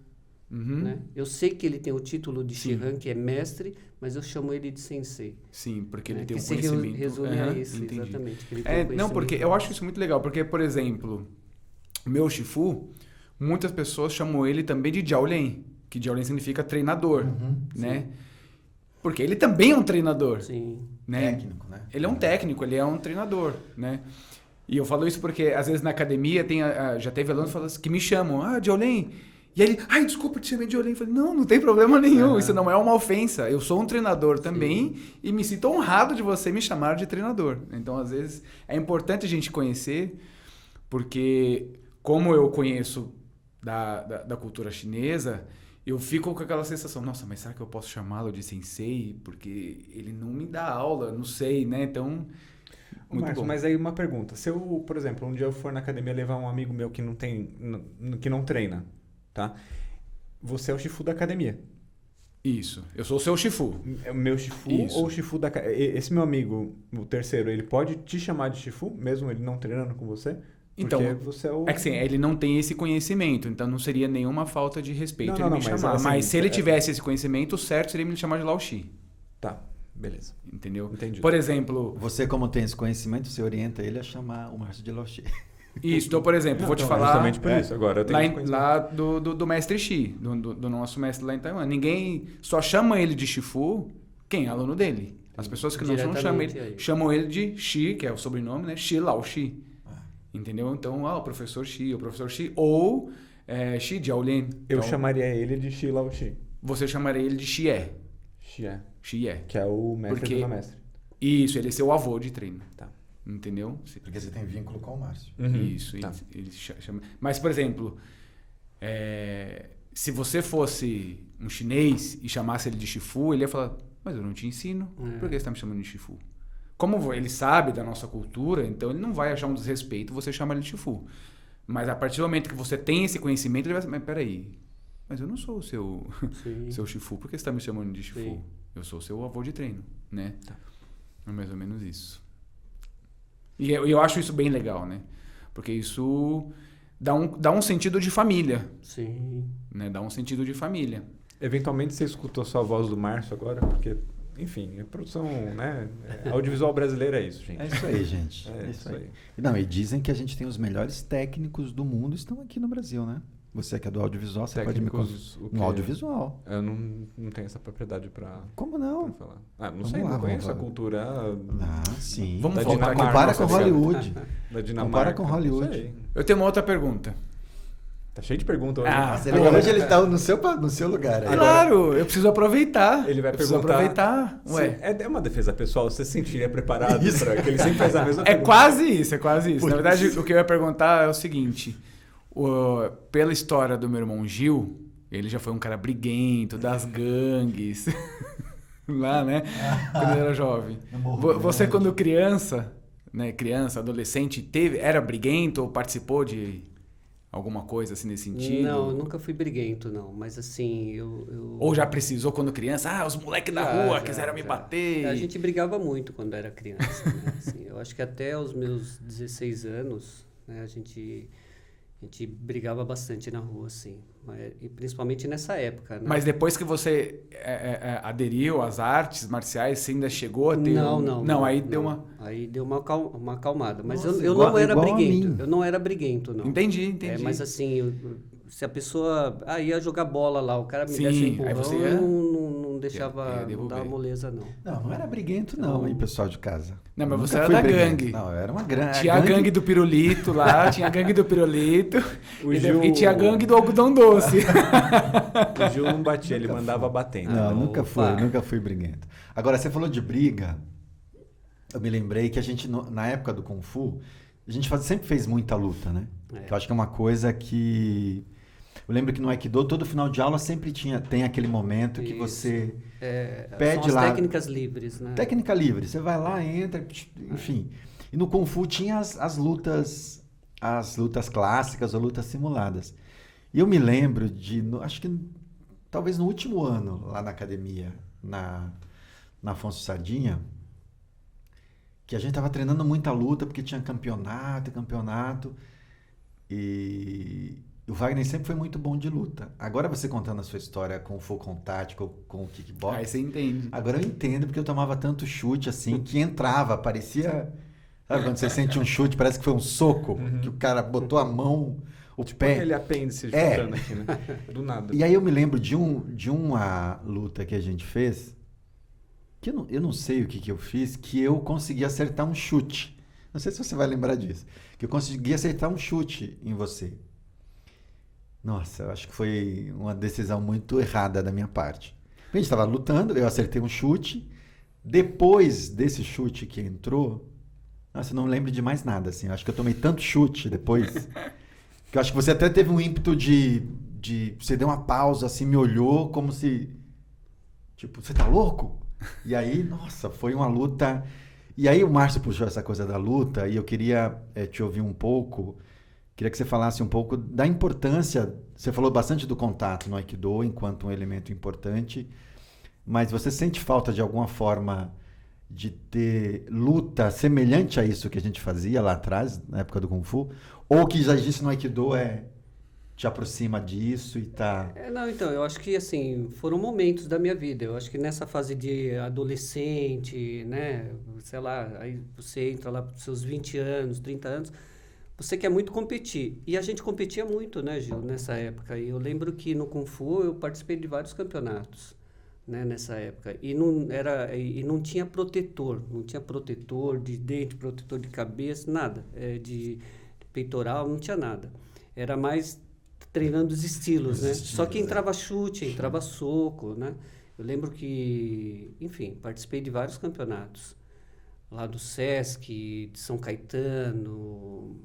Uhum. Né? Eu sei que ele tem o título de Sim. Shihan, que é mestre, mas eu chamo ele de sensei. Sim, porque ele Né? tem Que um se conhecimento. resume a Aham, isso, entendi. exatamente. Que ele tem um Não, conhecimento porque eu acho isso muito legal, porque, por exemplo, o meu Shifu, muitas pessoas chamam ele também de Jiaolin, que Jiaolin significa treinador, né? Porque ele também é um treinador, Sim. né? Técnico, né? Ele é um técnico, ele é um treinador, né? E eu falo isso porque, às vezes, na academia, já teve alunos que me chamam, Jiaolin. E aí ele, desculpa, te chamei de Jiaolin. Eu falei, não tem problema nenhum, isso não é uma ofensa. Eu sou um treinador também e me sinto honrado de você me chamar de treinador. Então, às vezes, é importante a gente conhecer, porque como eu conheço da cultura chinesa, eu fico com aquela sensação, nossa, mas será que eu posso chamá-lo de sensei? Porque ele não me dá aula, não sei, né? Então, muito Márcio, bom. mas aí uma pergunta. Se eu, por exemplo, um dia eu for na academia levar um amigo meu que não treina, tá? Você é o Shifu da academia. Isso. Eu sou o seu Shifu. É o meu Shifu Isso. ou o Shifu da... Esse meu amigo, o terceiro, ele pode te chamar de Shifu, mesmo ele não treinando com você? Então, Porque você é o... É que sim, ele não tem esse conhecimento, então não seria nenhuma falta de respeito Não, ele não, me não, mas chamar. assim, Mas se ele tivesse esse conhecimento, o certo seria me chamar de Lao Shi. Tá, beleza. Entendeu? Entendi. Por exemplo, Você, como tem esse conhecimento, você orienta ele a chamar o Márcio de Lauchi. isso. Então, por exemplo, vou te falar Justamente por isso, agora eu tenho lá, esse conhecimento. lá do mestre Shi, do nosso mestre lá em Taiwan. Ninguém só chama ele de Shifu, quem é aluno dele. As pessoas que não são Diretamente chamam ele de Shi, que é o sobrenome, né? Shi Lao Shi. Entendeu? Então, o professor Shi, ou Shi Jiaolin. Eu Então, chamaria ele de Shi Lao Shi. você chamaria ele de Xie. Xie. Xie. Que é o mestre Porque- do meu mestre. Isso, ele é seu avô de treino. Tá. Entendeu? Porque você tem vínculo com o Márcio. Isso, Tá. ele chama. Mas, por exemplo, se você fosse um chinês e chamasse ele de Shifu, ele ia falar, mas eu não te ensino, por que você está me chamando de Shifu? Como ele sabe da nossa cultura, então ele não vai achar um desrespeito você chamar ele de Shifu. Mas a partir do momento que você tem esse conhecimento, ele vai mas peraí, mas eu não sou o seu, Sim. seu Shifu, por que você está me chamando de Shifu? Sim. Eu sou seu avô de treino, né? Tá. É mais ou menos isso. E eu acho isso bem legal, né? Porque isso dá um sentido de família, Sim. né? Dá um sentido de família. Eventualmente você escutou só a voz do Márcio agora, porque, enfim, a produção, né? Audiovisual brasileira é isso, gente. É isso aí, gente. É isso aí. Não, e dizem que a gente tem os melhores técnicos do mundo estão aqui no Brasil, né? Você que é do audiovisual, você pode me Técnicos, o quê? no audiovisual. Eu não tenho essa propriedade pra Como não? falar. Ah, não Vamos sei, lá, não vamos conheço a lá. cultura Ah, sim. Vamos da voltar aqui. Dinamarca. Compara com tá ligado? Hollywood. Da Dinamarca. Compara com Hollywood. Não sei. Eu tenho uma outra pergunta. Tá cheio de perguntas hoje. Ah, Nossa, hoje ele está no seu lugar. Aí. Claro, eu preciso aproveitar. Ele vai eu preciso perguntar. aproveitar. Ué, É uma defesa pessoal, você se sentiria preparado para que ele sempre faz a mesma é pergunta. quase isso, é quase isso. Por Na verdade, isso. o que eu ia perguntar é o seguinte. Pela história do meu irmão Gil, ele já foi um cara briguento, das gangues. Lá, né? Quando ele era jovem. Você, quando criança, né? Criança, adolescente, era briguento ou participou de alguma coisa assim nesse sentido? Não, eu nunca fui briguento, não. Mas assim, eu... Ou já precisou quando criança? Os moleques da rua quiseram me bater. A gente brigava muito quando era criança, né? Assim, eu acho que até os meus 16 anos, né, a gente brigava bastante na rua, assim. E principalmente nessa época, né? Mas depois que você aderiu às artes marciais, você ainda chegou a ter... Não, aí deu uma... Aí deu uma acalmada. Mas Nossa, eu igual- não era igual a briguento. mim. Eu não era briguento, não. Entendi. Mas assim, se a pessoa ia jogar bola lá, o cara me Sim, desse um aí empurrão, você ia- eu não deixava, ia não devolver. dava moleza, não. Não era briguento não, hein, pessoal de casa. Não, mas Nunca você era fui da briguento. gangue. Não, eu era uma grande. Tinha a gangue do pirulito lá, tinha a gangue do pirulito O e, Gil- e tinha a gangue do algodão doce. O Gil não batia, ele mandava batendo. Não, Ah, nunca opa. fui briguento. Agora, você falou de briga, eu me lembrei que a gente, na época do Kung Fu, a gente sempre fez muita luta, né? É. Eu acho que é uma coisa que... Eu lembro que no Aikido, todo final de aula sempre tem aquele momento que Isso. você São pede as lá... técnicas livres, né? Técnica livre, você vai lá, entra, enfim. E no Kung Fu tinha as lutas clássicas ou lutas simuladas. E eu me lembro acho que talvez no último ano lá na academia, na Afonso Sardinha, que a gente estava treinando muita luta porque tinha campeonato e o Wagner sempre foi muito bom de luta. Agora você contando a sua história com o full contact, com o kickbox, Aí você entende. agora eu entendo porque eu tomava tanto chute assim que entrava, parecia... Sabe quando você sente um chute, parece que foi um soco, que o cara botou a mão, o pé. Aquele apêndice É. chutando aqui, né? Do nada. E aí eu me lembro de uma luta que a gente fez, que eu não sei o que eu fiz, que eu consegui acertar um chute. Não sei se você vai lembrar disso. Que eu consegui acertar um chute em você. Nossa, eu acho que foi uma decisão muito errada da minha parte. A gente estava lutando, eu acertei um chute. Depois desse chute que entrou, nossa, eu não lembro de mais nada, assim. Eu acho que eu tomei tanto chute depois, que eu acho que você até teve um ímpeto de... Você deu uma pausa, assim, me olhou como se... Tipo, você tá louco? E aí, nossa, foi uma luta... E aí o Márcio puxou essa coisa da luta e eu queria te ouvir um pouco. Queria que você falasse um pouco da importância... Você falou bastante do contato no Aikido enquanto um elemento importante. mas você sente falta de alguma forma de ter luta semelhante a isso que a gente fazia lá atrás, na época do Kung Fu? Ou que já existe no Aikido te aproxima disso e tá... Não, então, eu acho que, assim, foram momentos da minha vida. Eu acho que nessa fase de adolescente, né, sei lá, aí você entra lá para os seus 20 anos, 30 anos, você quer muito competir. E a gente competia muito, né, Gil, nessa época. E eu lembro que no Kung Fu eu participei de vários campeonatos, né, nessa época. E não tinha protetor. Não tinha protetor de dente, protetor de cabeça, nada. De peitoral, não tinha nada. Era mais treinando os estilos, né? Só que entrava chute, entrava soco, né? Eu lembro que, enfim, participei de vários campeonatos. Lá do Sesc, de São Caetano,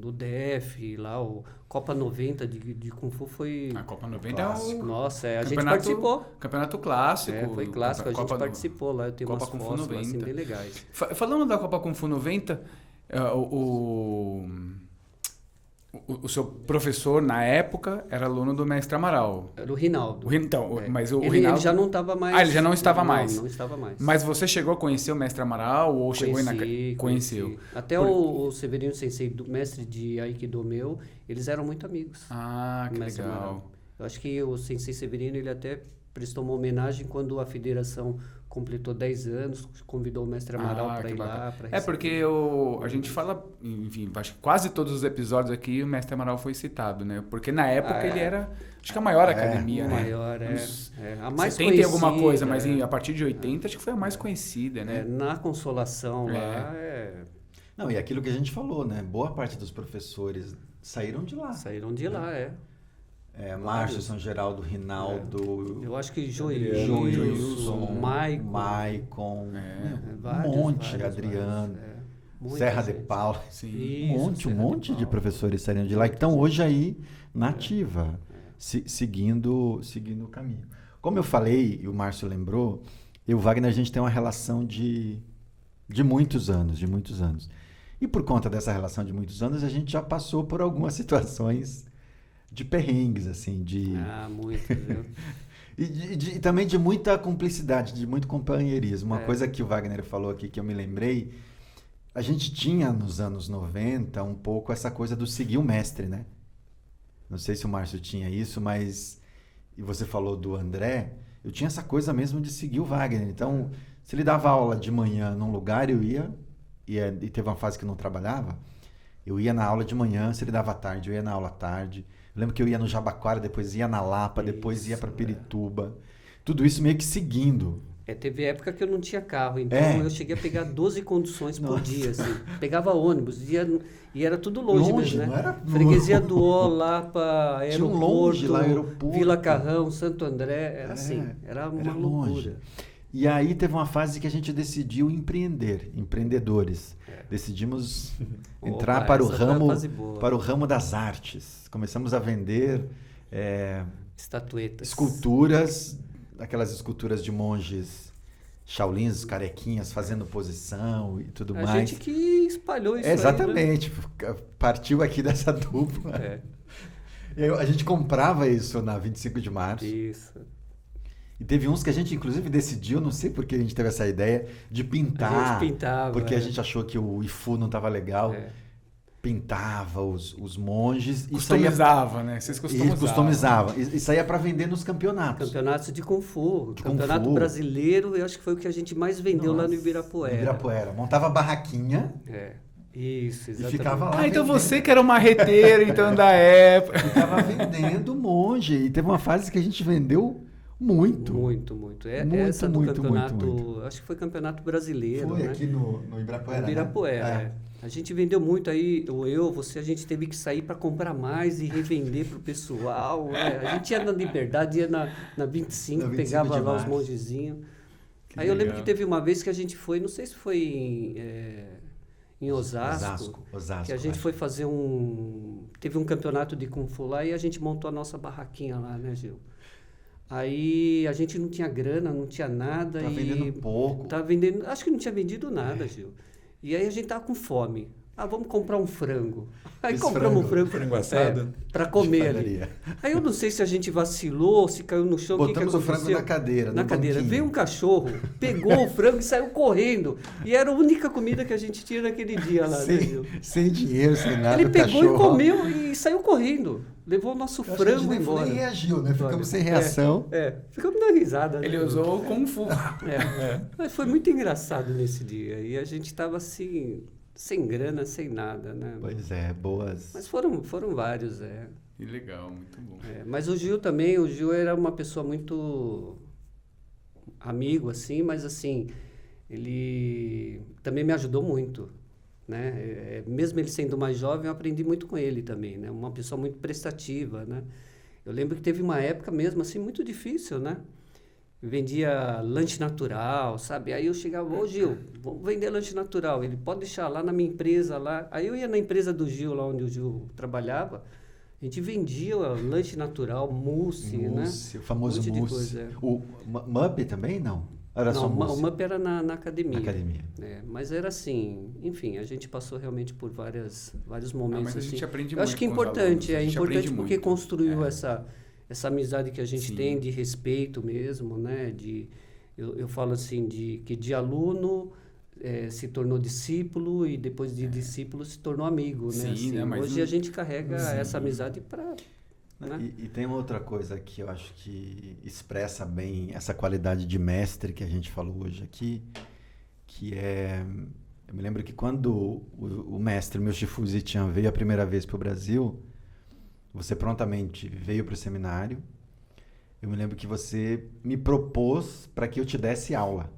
do DF, lá o Copa 90 de Kung Fu foi... A Copa 90 é um... Nossa, a gente participou. Campeonato clássico. Foi clássico, a gente participou lá. Eu tenho Copa umas Kung Fu fotos 90. assim, bem legais. Falando da Copa Kung Fu 90, o seu professor, na época, era aluno do mestre Amaral. Era o Rinaldo. Mas o Ele Rinaldo... Ele já não estava mais... ele já não estava mais. Não estava mais. Mas você chegou a conhecer o mestre Amaral ou Conheci. Conheceu? Até o Severino Sensei, do mestre de Aikido meu, eles eram muito amigos. Ah, que legal. Amaral. Eu acho que o Sensei Severino, ele até prestou uma homenagem quando a federação completou 10 anos, convidou o mestre Amaral para ir lá. Porque a gente fala, enfim, acho que quase todos os episódios aqui o mestre Amaral foi citado, né? Porque na época ele era, acho que a maior academia, né? Maior, a mais 70 e alguma coisa, mas a partir de 80 acho que foi a mais conhecida, né? Na Consolação lá, Não, e aquilo que a gente falou, né? Boa parte dos professores saíram de lá. Saíram de lá, Márcio, São Geraldo, Rinaldo... Eu acho que Joilson, Maicon, um monte, Adriano, Serra de Paula. Um monte de professores saíram de lá que estão hoje aí na ativa, seguindo o caminho. Como eu falei, e o Márcio lembrou, eu e o Wagner, a gente tem uma relação de muitos anos, E por conta dessa relação de muitos anos, a gente já passou por algumas situações de perrengues, assim, muito, viu? e também de muita cumplicidade, de muito companheirismo. Uma coisa que o Wagner falou aqui, que eu me lembrei, a gente tinha nos anos 90 um pouco essa coisa do seguir o mestre, né? Não sei se o Márcio tinha isso, mas... E você falou do André, eu tinha essa coisa mesmo de seguir o Wagner. Então, se ele dava aula de manhã num lugar, eu ia e teve uma fase que eu não trabalhava, eu ia na aula de manhã, se ele dava à tarde, eu ia na aula à tarde. Eu lembro que eu ia no Jabaquara, depois ia na Lapa, depois ia para Pirituba. Tudo isso meio que seguindo. Teve época que eu não tinha carro, então eu cheguei a pegar 12 conduções por dia, assim. Pegava ônibus, e era tudo longe mesmo, né? Não era... Freguesia do Ó, Lapa, aeroporto, aeroporto, Vila Carrão, Santo André, era assim, era uma loucura. Longe. E aí teve uma fase que a gente decidiu empreendedores. Decidimos entrar para o ramo das artes. Começamos a vender estatuetas, esculturas, aquelas esculturas de monges shaolins, carequinhas, fazendo posição e tudo mais. A gente que espalhou isso. Exatamente. Aí, né? Partiu aqui dessa dupla. A gente comprava isso na 25 de março. Isso. E teve uns que a gente, inclusive, decidiu, não sei por que a gente teve essa ideia, de pintar. A gente pintava. Porque a gente achou que o Ifu não estava legal. Pintava os monges. Customizava, né? Vocês customizavam. E saía para vender nos campeonatos. Campeonatos de Kung Fu. Campeonato brasileiro, eu acho que foi o que a gente mais vendeu lá no Ibirapuera. Ibirapuera. Montava barraquinha. Isso, exatamente. E ficava lá. Então você que era o marreteiro, então, da época. Ficava vendendo monge. E teve uma fase que a gente vendeu... Muito. Essa do campeonato, acho que foi campeonato brasileiro, foi, né? Aqui no Ibirapuera. No Ibirapuera, A gente vendeu muito aí, você, a gente teve que sair para comprar mais e revender pro pessoal. A gente ia na Liberdade, ia na 25, pegava lá os mongezinhos. Aí eu lembro que teve uma vez que a gente foi, não sei se foi em Osasco, que a gente foi fazer teve um campeonato de Kung Fu lá e a gente montou a nossa barraquinha lá, né, Gil? Aí a gente não tinha grana, não tinha nada. Vendendo pouco. Acho que não tinha vendido nada, Gil. E aí a gente tava com fome. vamos comprar um frango. Aí Esse compramos um frango. Frango assado. Para comer ali. Padaria. Aí eu não sei se a gente vacilou, se caiu no chão. Botamos que o frango aconteceu? na cadeira. Na no cadeira. banquinho. Veio um cachorro, pegou o frango e saiu correndo. E era a única comida que a gente tinha naquele dia lá. né, Gil? Sem dinheiro, sem nada. Ele o pegou cachorro. e comeu e saiu correndo. Levou o nosso Eu acho que a gente frango nem embora. nem reagiu, né? Ficamos Olha, sem reação. Ficamos dando risada. né? Ele usou o Kung Fu. Mas foi muito engraçado nesse dia. E a gente estava assim, sem grana, sem nada, né? Pois é, boas. Mas foram vários, Que legal, muito bom. Mas o Gil também, o Gil era uma pessoa muito amigo, assim, mas assim, ele também me ajudou muito, né? Mesmo ele sendo mais jovem, eu aprendi muito com ele também, né? Uma pessoa muito prestativa, né? Eu lembro que teve uma época mesmo, assim, muito difícil, né? Eu vendia lanche natural, sabe? Aí eu chegava, ô Gil, vamos vender lanche natural. Ele, pode deixar lá na minha empresa lá. Aí eu ia na empresa do Gil, lá onde o Gil trabalhava, a gente vendia lanche natural, mousse, né? Mousse, o famoso Um monte de mousse. coisa, O MUP também, não? Era só Não, mousse? o MUP era na academia. Na academia. Mas era assim, enfim, a gente passou realmente por vários momentos mas a assim. gente aprende Eu acho muito que é com os importante, alunos, a é gente importante aprende porque muito. construiu essa amizade que a gente Sim. tem de respeito mesmo, né? Eu falo assim, de de aluno se tornou discípulo e depois de discípulo se tornou amigo, né? Sim, Assim, né? Mas hoje não- a gente carrega Sim. essa amizade para... Né? E tem outra coisa que eu acho que expressa bem essa qualidade de mestre que a gente falou hoje aqui, que é... Eu me lembro que quando o mestre Miyoshi Zitian veio a primeira vez para o Brasil, você prontamente veio para o seminário. Eu me lembro que você me propôs para que eu te desse aula.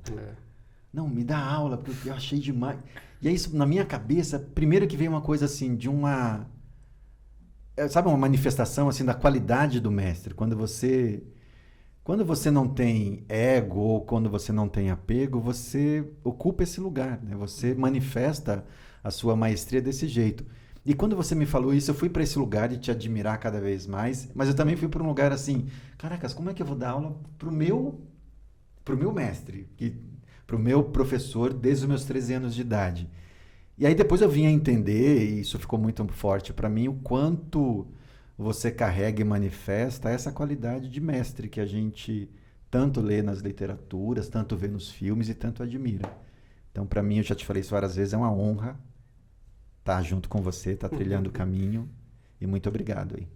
Não, me dá aula, porque eu achei demais. E é isso, na minha cabeça, primeiro que veio uma coisa assim, de uma... Sabe, uma manifestação assim da qualidade do mestre. Quando você não tem ego ou quando você não tem apego, você ocupa esse lugar, né? Você manifesta a sua maestria desse jeito. E quando você me falou isso, eu fui para esse lugar de te admirar cada vez mais, mas eu também fui para um lugar assim, caracas, como é que eu vou dar aula pro meu mestre, pro meu professor desde os meus 13 anos de idade? E aí depois eu vim a entender, e isso ficou muito forte para mim, o quanto você carrega e manifesta essa qualidade de mestre que a gente tanto lê nas literaturas, tanto vê nos filmes e tanto admira. Então, para mim, eu já te falei isso várias vezes, é uma honra estar junto com você, estar trilhando o caminho. E muito obrigado aí.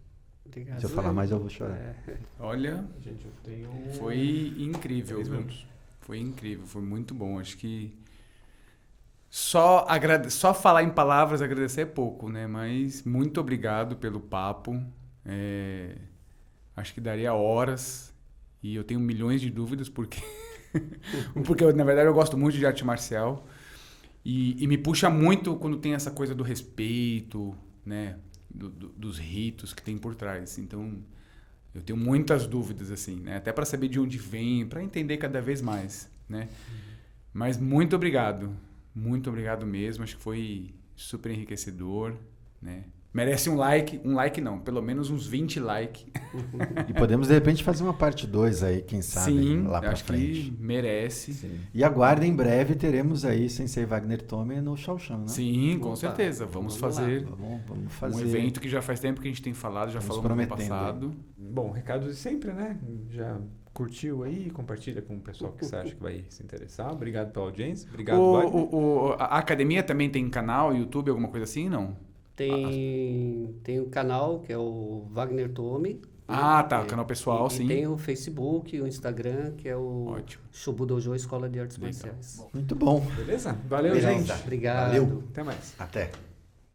Obrigado. Se eu falar mais, eu vou chorar. Olha, Gente, eu tenho... foi incrível, 3 viu? minutos. Foi incrível, foi muito bom. Acho que só falar em palavras, agradecer é pouco, né? Mas muito obrigado pelo papo. Acho que daria horas e eu tenho milhões de dúvidas porque na verdade eu gosto muito de arte marcial e me puxa muito quando tem essa coisa do respeito, né? Dos ritos que tem por trás. Então eu tenho muitas dúvidas assim, né? Até para saber de onde vem, para entender cada vez mais, né? Mas muito obrigado mesmo. Acho que foi super enriquecedor, né? Merece um like não, pelo menos uns 20 likes. E podemos, de repente, fazer uma parte 2 aí, quem sabe, Sim, lá pra acho frente. que merece. Sim. E aguardem, em breve teremos aí Sensei Wagner Tome no Shaoxan, né? Sim, com Opa, certeza. Vamos vamos lá. fazer Vamos fazer. um evento que já faz tempo que a gente tem falado, já Estamos falamos no prometendo, passado. Bom, recado de sempre, né? Já curtiu aí, compartilha com o pessoal que você acha que vai se interessar. Obrigado pela audiência. Obrigado, Wagner. A academia também tem canal, YouTube, alguma coisa assim, não? Tem um canal que é o Wagner Tome. Ah, tá, canal pessoal, e sim. tem o Facebook, o Instagram, que é o Ótimo. Shubu Dojo Escola de Artes Legal. Marciais. Muito bom. Beleza? Valeu, Beleza. gente. Obrigado. Valeu. Até mais. Até.